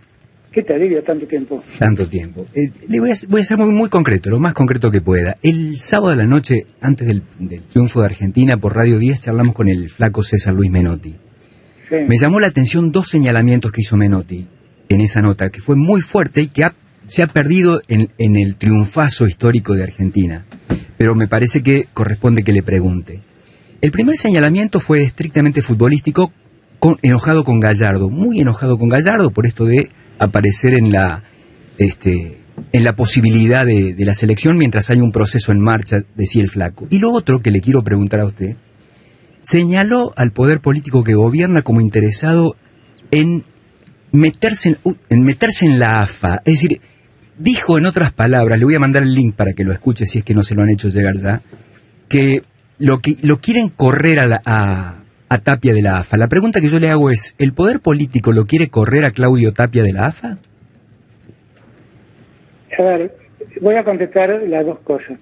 B: ¿Qué te digo tanto tiempo?
D: Tanto tiempo. Le voy a ser muy concreto, lo más concreto que pueda. El sábado de la noche, antes del triunfo de Argentina, por Radio 10, charlamos con el flaco César Luis Menotti. Sí. Me llamó la atención 2 señalamientos que hizo Menotti en esa nota, que fue muy fuerte y que se ha perdido en el triunfazo histórico de Argentina. Pero me parece que corresponde que le pregunte. El primer señalamiento fue estrictamente futbolístico, enojado con Gallardo, muy enojado con Gallardo por esto de aparecer en la posibilidad de la selección mientras hay un proceso en marcha, decía el flaco. Y lo otro que le quiero preguntar a usted, señaló al poder político que gobierna como interesado en meterse en la AFA. Es decir, dijo en otras palabras, le voy a mandar el link para que lo escuche si es que no se lo han hecho llegar ya, que lo quieren correr a Tapia de la AFA. La pregunta que yo le hago es, ¿el poder político lo quiere correr a Claudio Tapia de la AFA?
B: A ver, voy a contestar las dos cosas.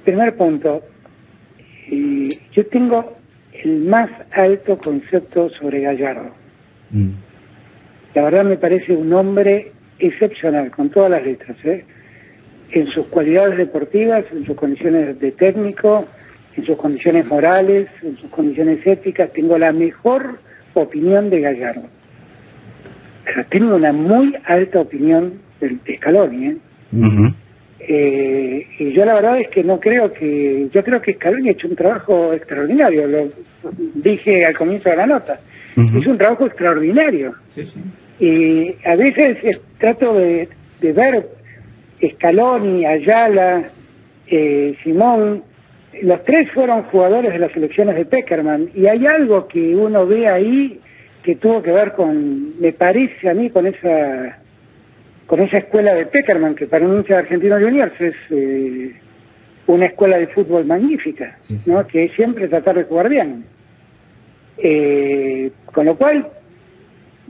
B: Primer punto, yo tengo el más alto concepto sobre Gallardo. La verdad me parece un hombre excepcional, con todas las letras, en sus cualidades deportivas, en sus condiciones de técnico, en sus condiciones morales, en sus condiciones éticas. Tengo la mejor opinión de Gallardo. Pero tengo una muy alta opinión de Scaloni, y yo la verdad es que yo creo que Scaloni ha hecho un trabajo extraordinario, lo dije al comienzo de la nota, hizo un trabajo extraordinario. Y a veces trato de ver Scaloni, Ayala, Simón, los tres fueron jugadores de las selecciones de Pekerman, y hay algo que uno ve ahí que tuvo que ver con, me parece a mí, con esa escuela de Pekerman, que para un hincha de Argentinos Juniors es una escuela de fútbol magnífica, ¿no? Que es siempre tratar de jugar bien. Con lo cual,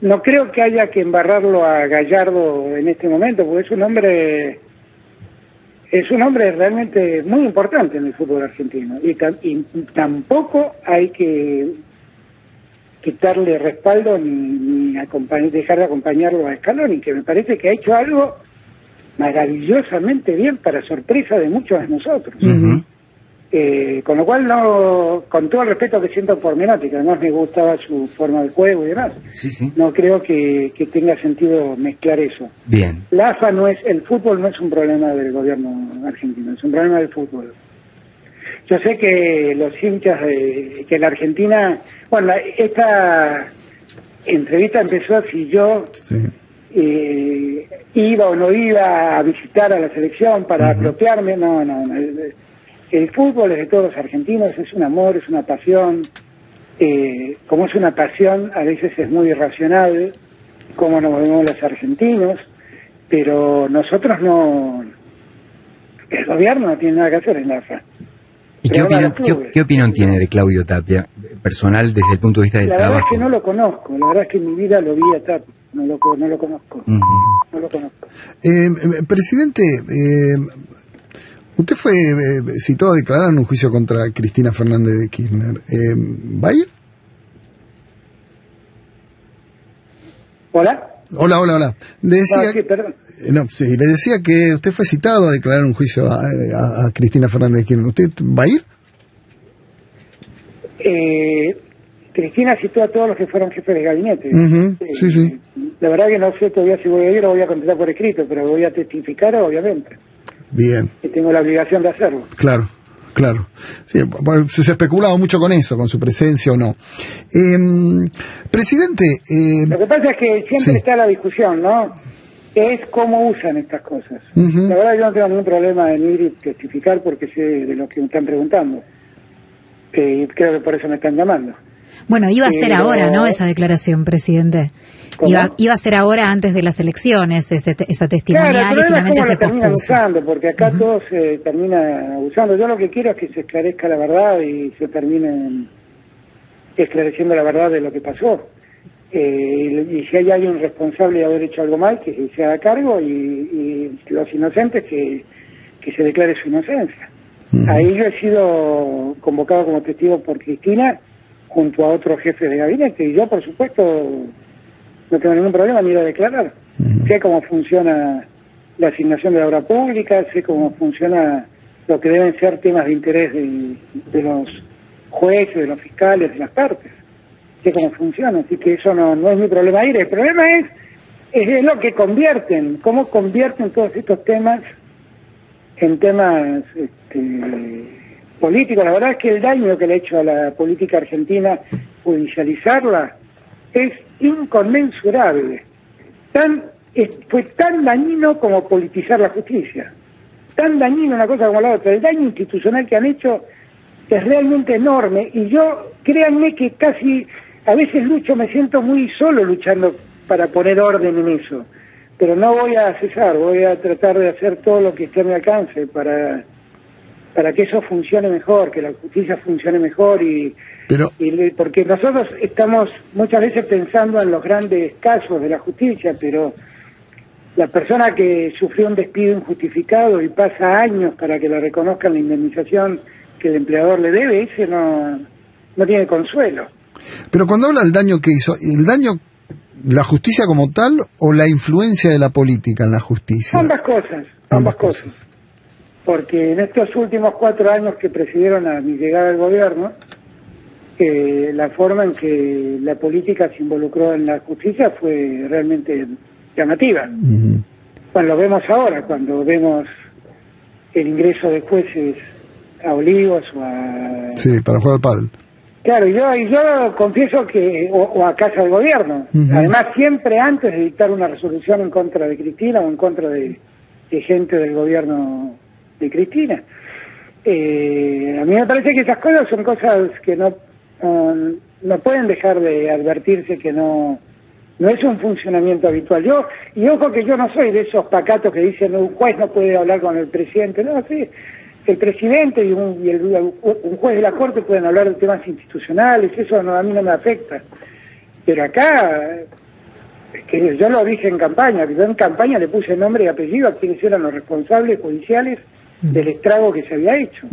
B: no creo que haya que embarrarlo a Gallardo en este momento, porque es un hombre realmente muy importante en el fútbol argentino, y tampoco hay que quitarle respaldo ni dejar de acompañarlo a Scaloni, que me parece que ha hecho algo maravillosamente bien para sorpresa de muchos de nosotros. Con lo cual, no, con todo el respeto que siento por Menotti, que además me gustaba su forma de juego y demás, no creo que tenga sentido mezclar eso.
D: Bien.
B: La AFA el fútbol no es un problema del gobierno argentino, es un problema del fútbol. Yo sé que los hinchas que la Argentina, bueno, esta entrevista empezó si yo iba o no iba a visitar a la selección para apropiarme. No. El fútbol es de todos los argentinos, es un amor, es una pasión. Como es una pasión, a veces es muy irracional, como nos vemos los argentinos, pero nosotros no. El gobierno no tiene nada que hacer en la AFA.
D: ¿Y qué opinión tiene de Claudio Tapia, personal desde el punto de vista del trabajo?
B: La verdad es que no lo conozco, la verdad es que en mi vida lo vi a Tapia, no lo conozco. No lo conozco.
A: Presidente, usted fue citado a declarar en un juicio contra Cristina Fernández de Kirchner. ¿Va a ir?
B: ¿Hola?
A: Hola. Le decía,
B: perdón.
A: Le decía que usted fue citado a declarar un juicio a Cristina Fernández de Kirchner. ¿Usted va a ir?
B: Cristina citó a todos los que fueron jefes de gabinete.
A: Sí.
B: La verdad que no sé todavía si voy a ir o voy a contestar por escrito, pero voy a testificar, obviamente.
A: Bien.
B: Que tengo la obligación de hacerlo.
A: Claro. Sí, se especulaba mucho con eso, con su presencia o no. Presidente...
B: Lo que pasa es que siempre está la discusión, ¿no? Es cómo usan estas cosas. La verdad yo no tengo ningún problema en ir y testificar porque sé de lo que me están preguntando. Creo que por eso me están llamando.
C: Bueno, iba a ser ahora, ¿no? Esa declaración, presidente. Iba a ser ahora antes de las elecciones, esa testimonial, y finalmente se
B: terminan usando, porque acá todo se termina usando. Yo lo que quiero es que se esclarezca la verdad y se termine esclareciendo la verdad de lo que pasó. Y si hay alguien responsable de haber hecho algo mal, que se haga cargo, y los inocentes que se declare su inocencia. Ahí yo he sido convocado como testigo por Cristina junto a otros jefes de gabinete, y yo por supuesto no tengo ningún problema ni ir a declarar. Sé cómo funciona la asignación de la obra pública, sé cómo funciona lo que deben ser temas de interés de los jueces, de los fiscales, de las partes. Sé cómo funciona, así que eso no es mi problema ir. El problema es lo que convierten, cómo convierten todos estos temas en temas políticos. La verdad es que el daño que le ha hecho a la política argentina judicializarla es inconmensurable. Fue tan dañino como politizar la justicia. Tan dañino una cosa como la otra. El daño institucional que han hecho es realmente enorme, y yo, créanme que casi a veces me siento muy solo luchando para poner orden en eso. Pero no voy a cesar, voy a tratar de hacer todo lo que esté a mi alcance para que eso funcione mejor, que la justicia funcione mejor, porque nosotros estamos muchas veces pensando en los grandes casos de la justicia, pero la persona que sufrió un despido injustificado y pasa años para que le reconozcan la indemnización que el empleador le debe, ese no tiene consuelo.
A: Pero cuando habla del daño que hizo, ¿el daño la justicia como tal o la influencia de la política en la justicia?
B: Ambas cosas. Porque en estos últimos 4 años que precedieron a mi llegada al gobierno, la forma en que la política se involucró en la justicia fue realmente llamativa. Bueno, lo vemos ahora, cuando vemos el ingreso de jueces a Olivos o a...
A: Sí, para jugar al pádel.
B: Claro, yo confieso que, o a Casa de Gobierno, además siempre antes de dictar una resolución en contra de Cristina o en contra de gente del gobierno de Cristina. A mí me parece que esas cosas son cosas que no pueden dejar de advertirse, que no es un funcionamiento habitual. Y ojo que yo no soy de esos pacatos que dicen un juez no puede hablar con el presidente. No, sí, el presidente y un juez de la Corte pueden hablar de temas institucionales, eso a mí no me afecta. Pero acá, que yo lo dije en campaña, que yo en campaña le puse nombre y apellido a quienes eran los responsables judiciales del estrago que se había hecho.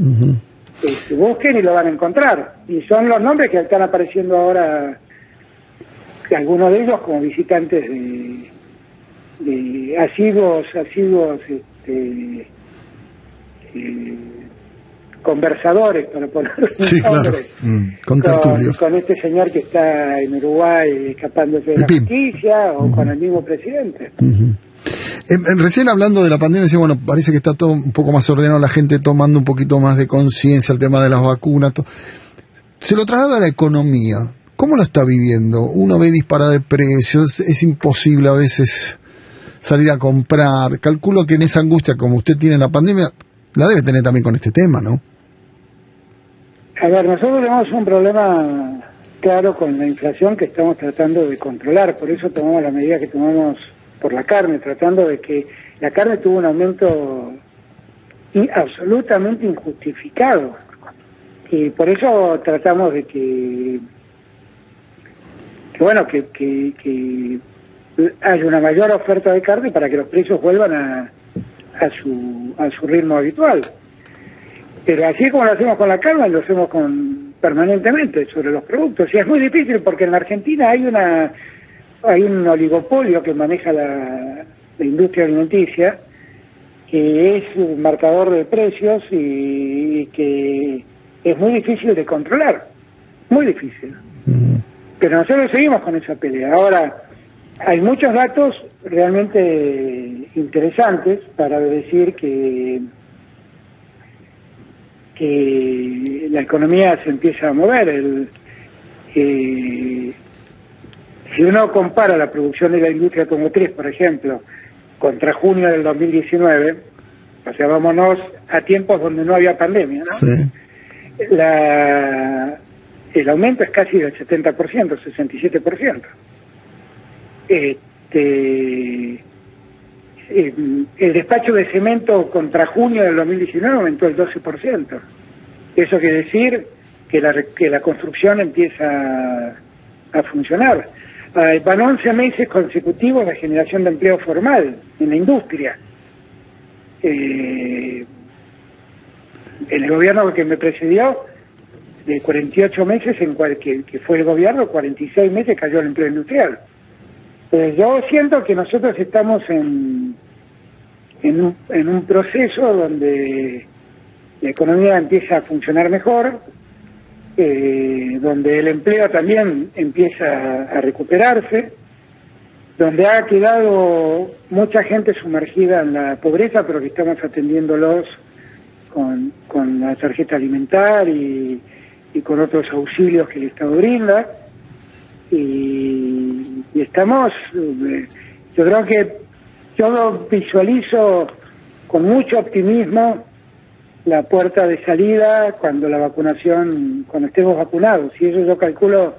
B: Busquen y lo van a encontrar. Y son los nombres que están apareciendo ahora, algunos de ellos como visitantes de asiduos conversadores, para poner un nombre,
A: con tertulios,
B: con este señor que está en Uruguay escapándose de la justicia, o con el mismo presidente.
A: Recién hablando de la pandemia, decía, bueno, parece que está todo un poco más ordenado, la gente tomando un poquito más de conciencia el tema de las vacunas. Se lo traslada a la economía. ¿Cómo lo está viviendo? Uno ve disparada de precios, es imposible a veces salir a comprar. Calculo que en esa angustia, como usted tiene en la pandemia, la debe tener también con este tema, ¿no?
B: A ver, nosotros tenemos un problema claro con la inflación que estamos tratando de controlar, por eso tomamos la medida que tomamos por la carne, tratando de que la carne tuvo un aumento absolutamente injustificado, y por eso tratamos de que haya una mayor oferta de carne para que los precios vuelvan a su ritmo habitual. Pero así como lo hacemos con la carne, lo hacemos permanentemente sobre los productos. Y es muy difícil porque en la Argentina hay un oligopolio que maneja la industria alimenticia, que es un marcador de precios y que es muy difícil de controlar, muy difícil. Pero nosotros seguimos con esa pelea. Ahora, hay muchos datos realmente interesantes para decir que la economía se empieza a mover. Si uno compara la producción de la industria automotriz, por ejemplo, contra junio del 2019, o sea, vámonos a tiempos donde no había pandemia, ¿no?
A: Sí.
B: El aumento es casi del 70%, 67%. El despacho de cemento contra junio del 2019 aumentó el 12%. Eso quiere decir que la construcción empieza a funcionar. Van 11 meses consecutivos de generación de empleo formal en la industria. En el gobierno que me precedió, de 48 meses que fue el gobierno, 46 meses cayó el empleo industrial. Yo siento que nosotros estamos en un proceso donde la economía empieza a funcionar mejor, donde el empleo también empieza a recuperarse, donde ha quedado mucha gente sumergida en la pobreza, pero que estamos atendiéndolos con la tarjeta alimentar y con otros auxilios que el Estado brinda. Y estamos, yo creo que yo lo visualizo con mucho optimismo la puerta de salida cuando estemos vacunados, y eso yo calculo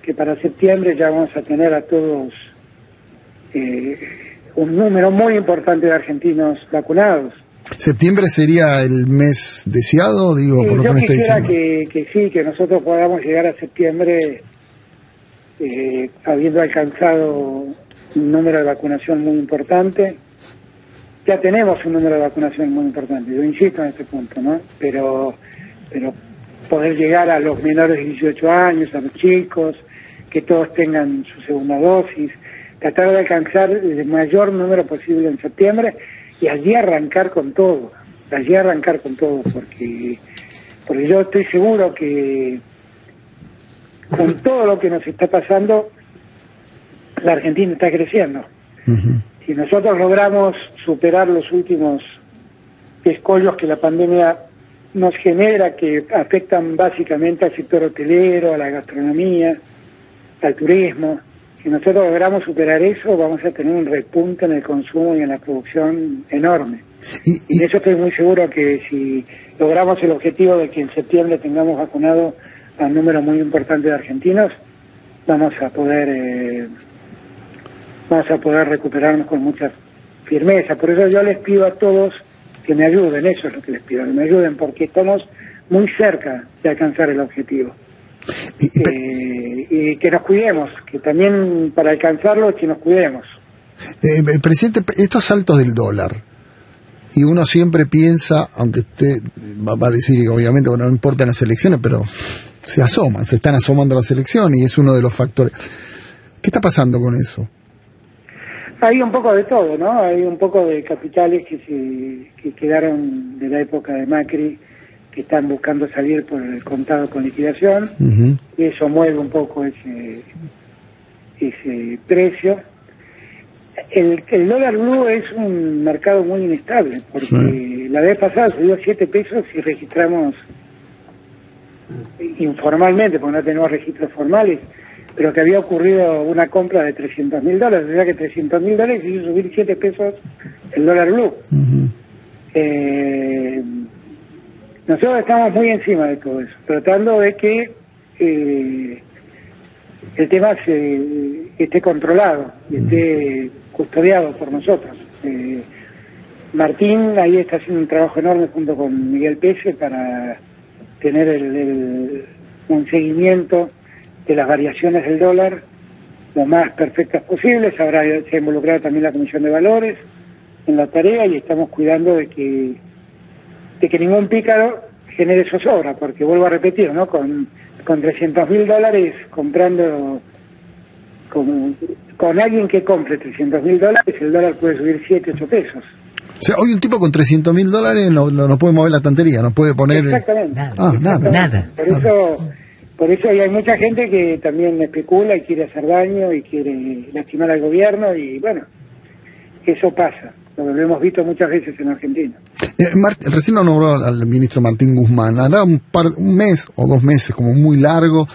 B: que para septiembre ya vamos a tener a todos un número muy importante de argentinos vacunados.
A: ¿Septiembre sería el mes deseado? Digo, por lo que me está diciendo.
B: Yo quisiera que nosotros podamos llegar a septiembre habiendo alcanzado un número de vacunación muy importante. Ya tenemos un número de vacunación muy importante, yo insisto en este punto, ¿no? Pero poder llegar a los menores de 18 años, a los chicos, que todos tengan su segunda dosis, tratar de alcanzar el mayor número posible en septiembre y allí arrancar con todo, porque yo estoy seguro que con todo lo que nos está pasando, la Argentina está creciendo. Si nosotros logramos superar los últimos escollos que la pandemia nos genera, que afectan básicamente al sector hotelero, a la gastronomía, al turismo, si nosotros logramos superar eso, vamos a tener un repunte en el consumo y en la producción enorme. Y eso estoy muy seguro que si logramos el objetivo de que en septiembre tengamos vacunado a un número muy importante de argentinos, vamos a poder recuperarnos con mucha firmeza. Por eso yo les pido a todos que me ayuden, eso es lo que les pido, que me ayuden, porque estamos muy cerca de alcanzar el objetivo. Y que nos cuidemos, que también para alcanzarlo, que nos cuidemos.
A: Presidente, estos saltos del dólar, y uno siempre piensa, aunque usted va a decir, obviamente, bueno, no importan las elecciones, pero se están asomando las elecciones y es uno de los factores. ¿Qué está pasando con eso?
B: Hay un poco de todo, ¿no? Hay un poco de capitales que quedaron de la época de Macri, que están buscando salir por el contado con liquidación, y eso mueve un poco ese precio. El dólar blue es un mercado muy inestable, porque la vez pasada subió 7 pesos y registramos informalmente, porque no tenemos registros formales, pero que había ocurrido una compra de $300.000, o sea que $300.000 hizo subir 7 pesos el dólar blue. Nosotros estamos muy encima de todo eso, tratando de que el tema esté controlado y esté custodiado por nosotros. Martín ahí está haciendo un trabajo enorme junto con Miguel Pese para tener un seguimiento de las variaciones del dólar lo más perfectas posibles. Ahora se ha involucrado también la Comisión de Valores en la tarea y estamos cuidando de que ningún pícaro genere zozobra, porque vuelvo a repetir, ¿no? Con $300.000 comprando con alguien que compre $300.000, el dólar puede subir 7, 8 pesos.
A: O sea, hoy un tipo con $300.000 no puede mover la estantería, no puede poner...
B: Exactamente.
D: Nada.
B: Por eso hay mucha gente que también especula y quiere hacer daño y quiere lastimar al gobierno, y bueno, eso pasa. Lo hemos visto muchas veces en Argentina.
A: Recién lo nombró al ministro Martín Guzmán. Hará un mes o 2 meses, como muy largo,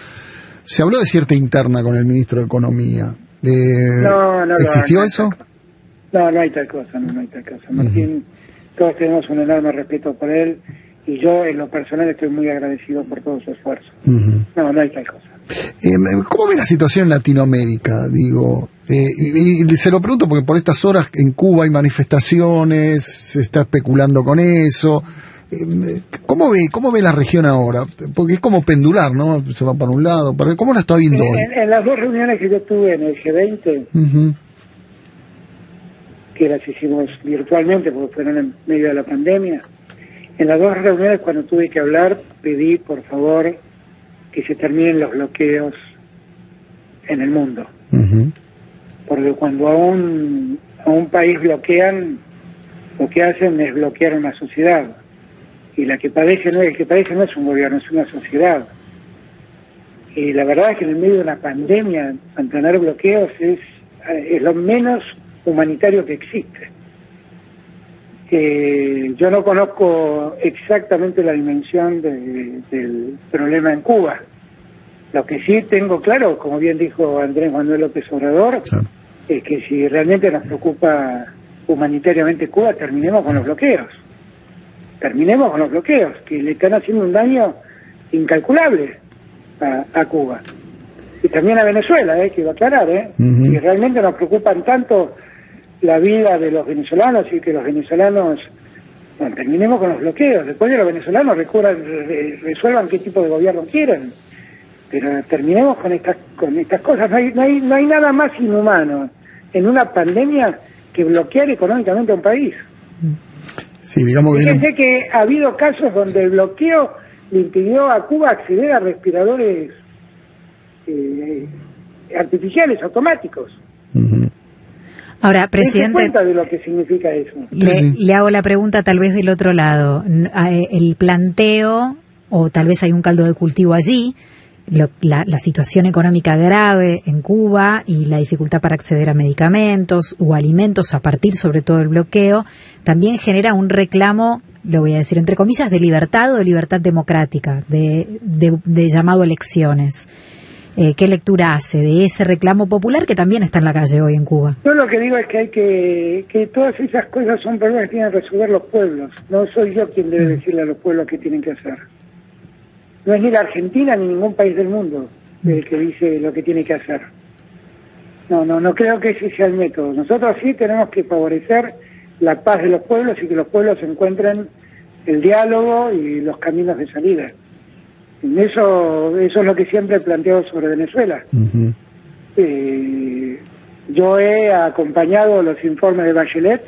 A: se habló de cierta interna con el ministro de Economía.
B: No.
A: ¿Existió eso?
B: No hay tal cosa, no hay tal cosa. Martín, todos tenemos un enorme respeto por él, y yo en lo personal estoy muy agradecido por todo su esfuerzo. No hay tal cosa.
A: ¿Cómo ve la situación en Latinoamérica? Digo, y se lo pregunto porque por estas horas en Cuba hay manifestaciones, se está especulando con eso. ¿Cómo ve la región ahora? Porque es como pendular, ¿no? Se va para un lado, ¿cómo la está viendo hoy?
B: En las 2 reuniones que yo tuve en el G20, que las hicimos virtualmente porque fueron en medio de la pandemia, en las 2 reuniones cuando tuve que hablar pedí por favor que se terminen los bloqueos en el mundo. Porque cuando a un país bloquean, lo que hacen es bloquear una sociedad. Y el que padece no es un gobierno, es una sociedad. Y la verdad es que en el medio de una pandemia, mantener bloqueos es lo menos humanitario que existe. Yo no conozco exactamente la dimensión del problema en Cuba. Lo que sí tengo claro, como bien dijo Andrés Manuel López Obrador, es que si realmente nos preocupa humanitariamente Cuba, terminemos con los bloqueos. Terminemos con los bloqueos, que le están haciendo un daño incalculable a Cuba. Y también a Venezuela, que iba a aclarar, Si realmente nos preocupan tanto la vida de los venezolanos y que los venezolanos, bueno, terminemos con los bloqueos. Después de los venezolanos resuelvan qué tipo de gobierno quieren, pero terminemos con estas cosas. No hay nada más inhumano en una pandemia que bloquear económicamente a un país.
A: Sí, digamos que
B: fíjense que ha habido casos donde el bloqueo le impidió a Cuba acceder a respiradores artificiales, automáticos.
C: Ahora, presidente,
B: ¿se cuenta de lo que significa eso?
C: Le hago la pregunta tal vez del otro lado. El planteo, o tal vez hay un caldo de cultivo allí, la situación económica grave en Cuba y la dificultad para acceder a medicamentos o alimentos a partir sobre todo del bloqueo, también genera un reclamo, lo voy a decir entre comillas, de libertad o de libertad democrática, de llamado a elecciones. ¿Qué lectura hace de ese reclamo popular que también está en la calle hoy en Cuba?
B: Yo lo que digo es que todas esas cosas son problemas que tienen que resolver los pueblos. No soy yo quien debe decirle a los pueblos qué tienen que hacer. No es ni la Argentina ni ningún país del mundo el que dice lo que tiene que hacer. No creo que ese sea el método. Nosotros sí tenemos que favorecer la paz de los pueblos y que los pueblos encuentren el diálogo y los caminos de salida. Eso es lo que siempre he planteado sobre Venezuela.
A: Uh-huh.
B: Yo he acompañado los informes de Bachelet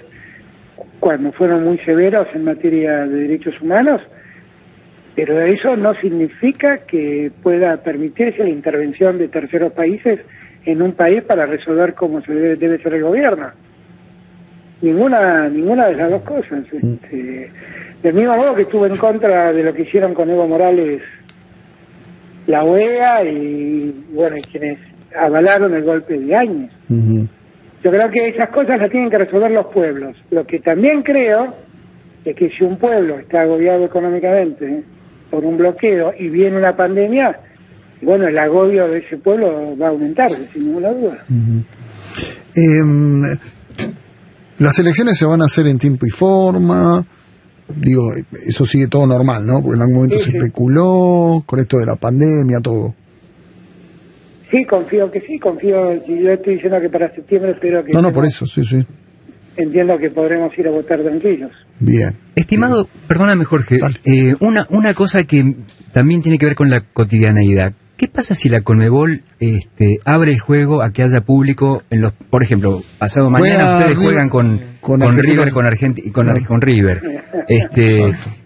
B: cuando fueron muy severos en materia de derechos humanos, pero eso no significa que pueda permitirse la intervención de terceros países en un país para resolver cómo se debe ser el gobierno. Ninguna de las dos cosas. Del mismo modo que estuve en contra de lo que hicieron con Evo Morales la OEA y bueno, quienes avalaron el golpe de Áñez.
A: Uh-huh.
B: Yo creo que esas cosas las tienen que resolver los pueblos. Lo que también creo es que si un pueblo está agobiado económicamente por un bloqueo y viene una pandemia, bueno, el agobio de ese pueblo va a aumentar, sin ninguna duda.
A: Uh-huh. Las elecciones se van a hacer en tiempo y forma. Digo, eso sigue todo normal, ¿no? Porque en algún momento se especuló con esto de la pandemia, todo.
B: Sí, confío. Si yo estoy diciendo que para septiembre espero que...
A: No, por eso, sí.
B: Entiendo que podremos ir a votar tranquilos.
A: Bien.
D: Estimado, perdóname Jorge, una cosa que también tiene que ver con la cotidianeidad. ¿Qué pasa si la Conmebol abre el juego a que haya público en los, por ejemplo, pasado mañana ustedes juegan con River, con River?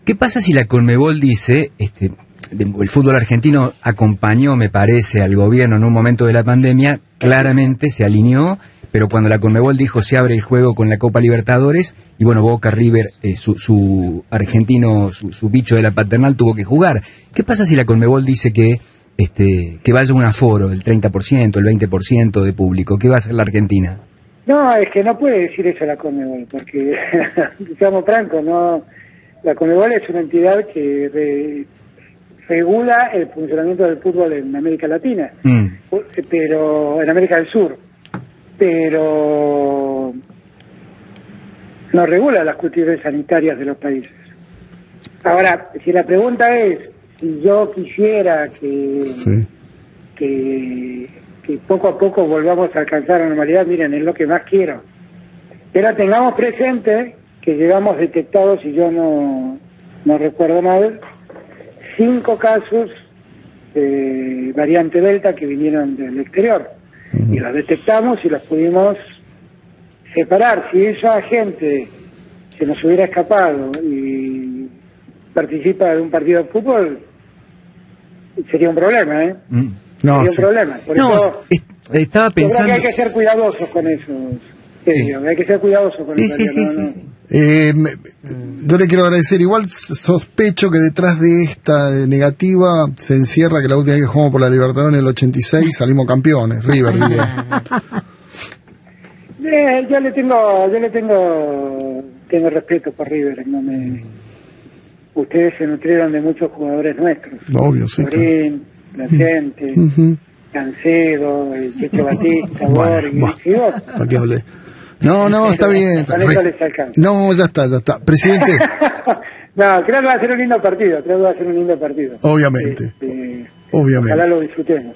D: ¿Qué pasa si la Conmebol dice, el fútbol argentino acompañó, me parece, al gobierno en un momento de la pandemia, claramente se alineó, pero cuando la Conmebol dijo se abre el juego con la Copa Libertadores, y bueno, Boca River, su argentino, su bicho de la paternal tuvo que jugar. ¿Qué pasa si la Conmebol dice que vaya un aforo, el 30%, el 20% de público? ¿Qué va a hacer la Argentina?
B: No, es que no puede decir eso la Conmebol, porque, seamos francos, no, la Conmebol es una entidad que regula el funcionamiento del fútbol en América Latina, pero en América del Sur, pero no regula las cuestiones sanitarias de los países. Ahora, si la pregunta es si yo quisiera que poco a poco volvamos a alcanzar la normalidad, miren, es lo que más quiero. Pero tengamos presente que llevamos detectados, si yo no recuerdo mal, 5 casos de variante Delta que vinieron del exterior. Uh-huh. Y los detectamos y los pudimos separar. Si esa gente se nos hubiera escapado y participa de un partido de fútbol, sería un problema, ¿eh?
A: No,
B: sería un problema. Por eso,
D: estaba pensando...
B: Yo creo que hay que ser cuidadosos con eso. Sí. Hay que ser cuidadosos con eso. Sí.
A: Yo le quiero agradecer. Igual sospecho que detrás de esta negativa se encierra que la última vez que jugamos por la Libertadores en el 86 salimos campeones, River, digo.
B: Yo le tengo respeto por River. Ustedes se nutrieron de muchos jugadores nuestros.
A: Obvio, sí.
B: Morín, Placente, Cancedo, Checho Batista, Borghi, ¿y vos?
A: ¿Para qué hablé? No, está bien.
B: Con eso les alcanza.
A: No, ya está. Presidente.
B: No, creo que va a ser un lindo partido.
A: Obviamente. Obviamente.
B: Ojalá lo disfrutemos.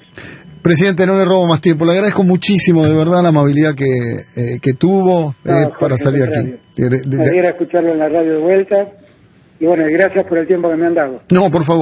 A: Presidente, no le robo más tiempo. Le agradezco muchísimo, de verdad, la amabilidad que tuvo para salir aquí.
B: Me alegra escucharlo en la radio de vuelta. Y bueno, gracias por el tiempo que me han dado.
A: No, por favor.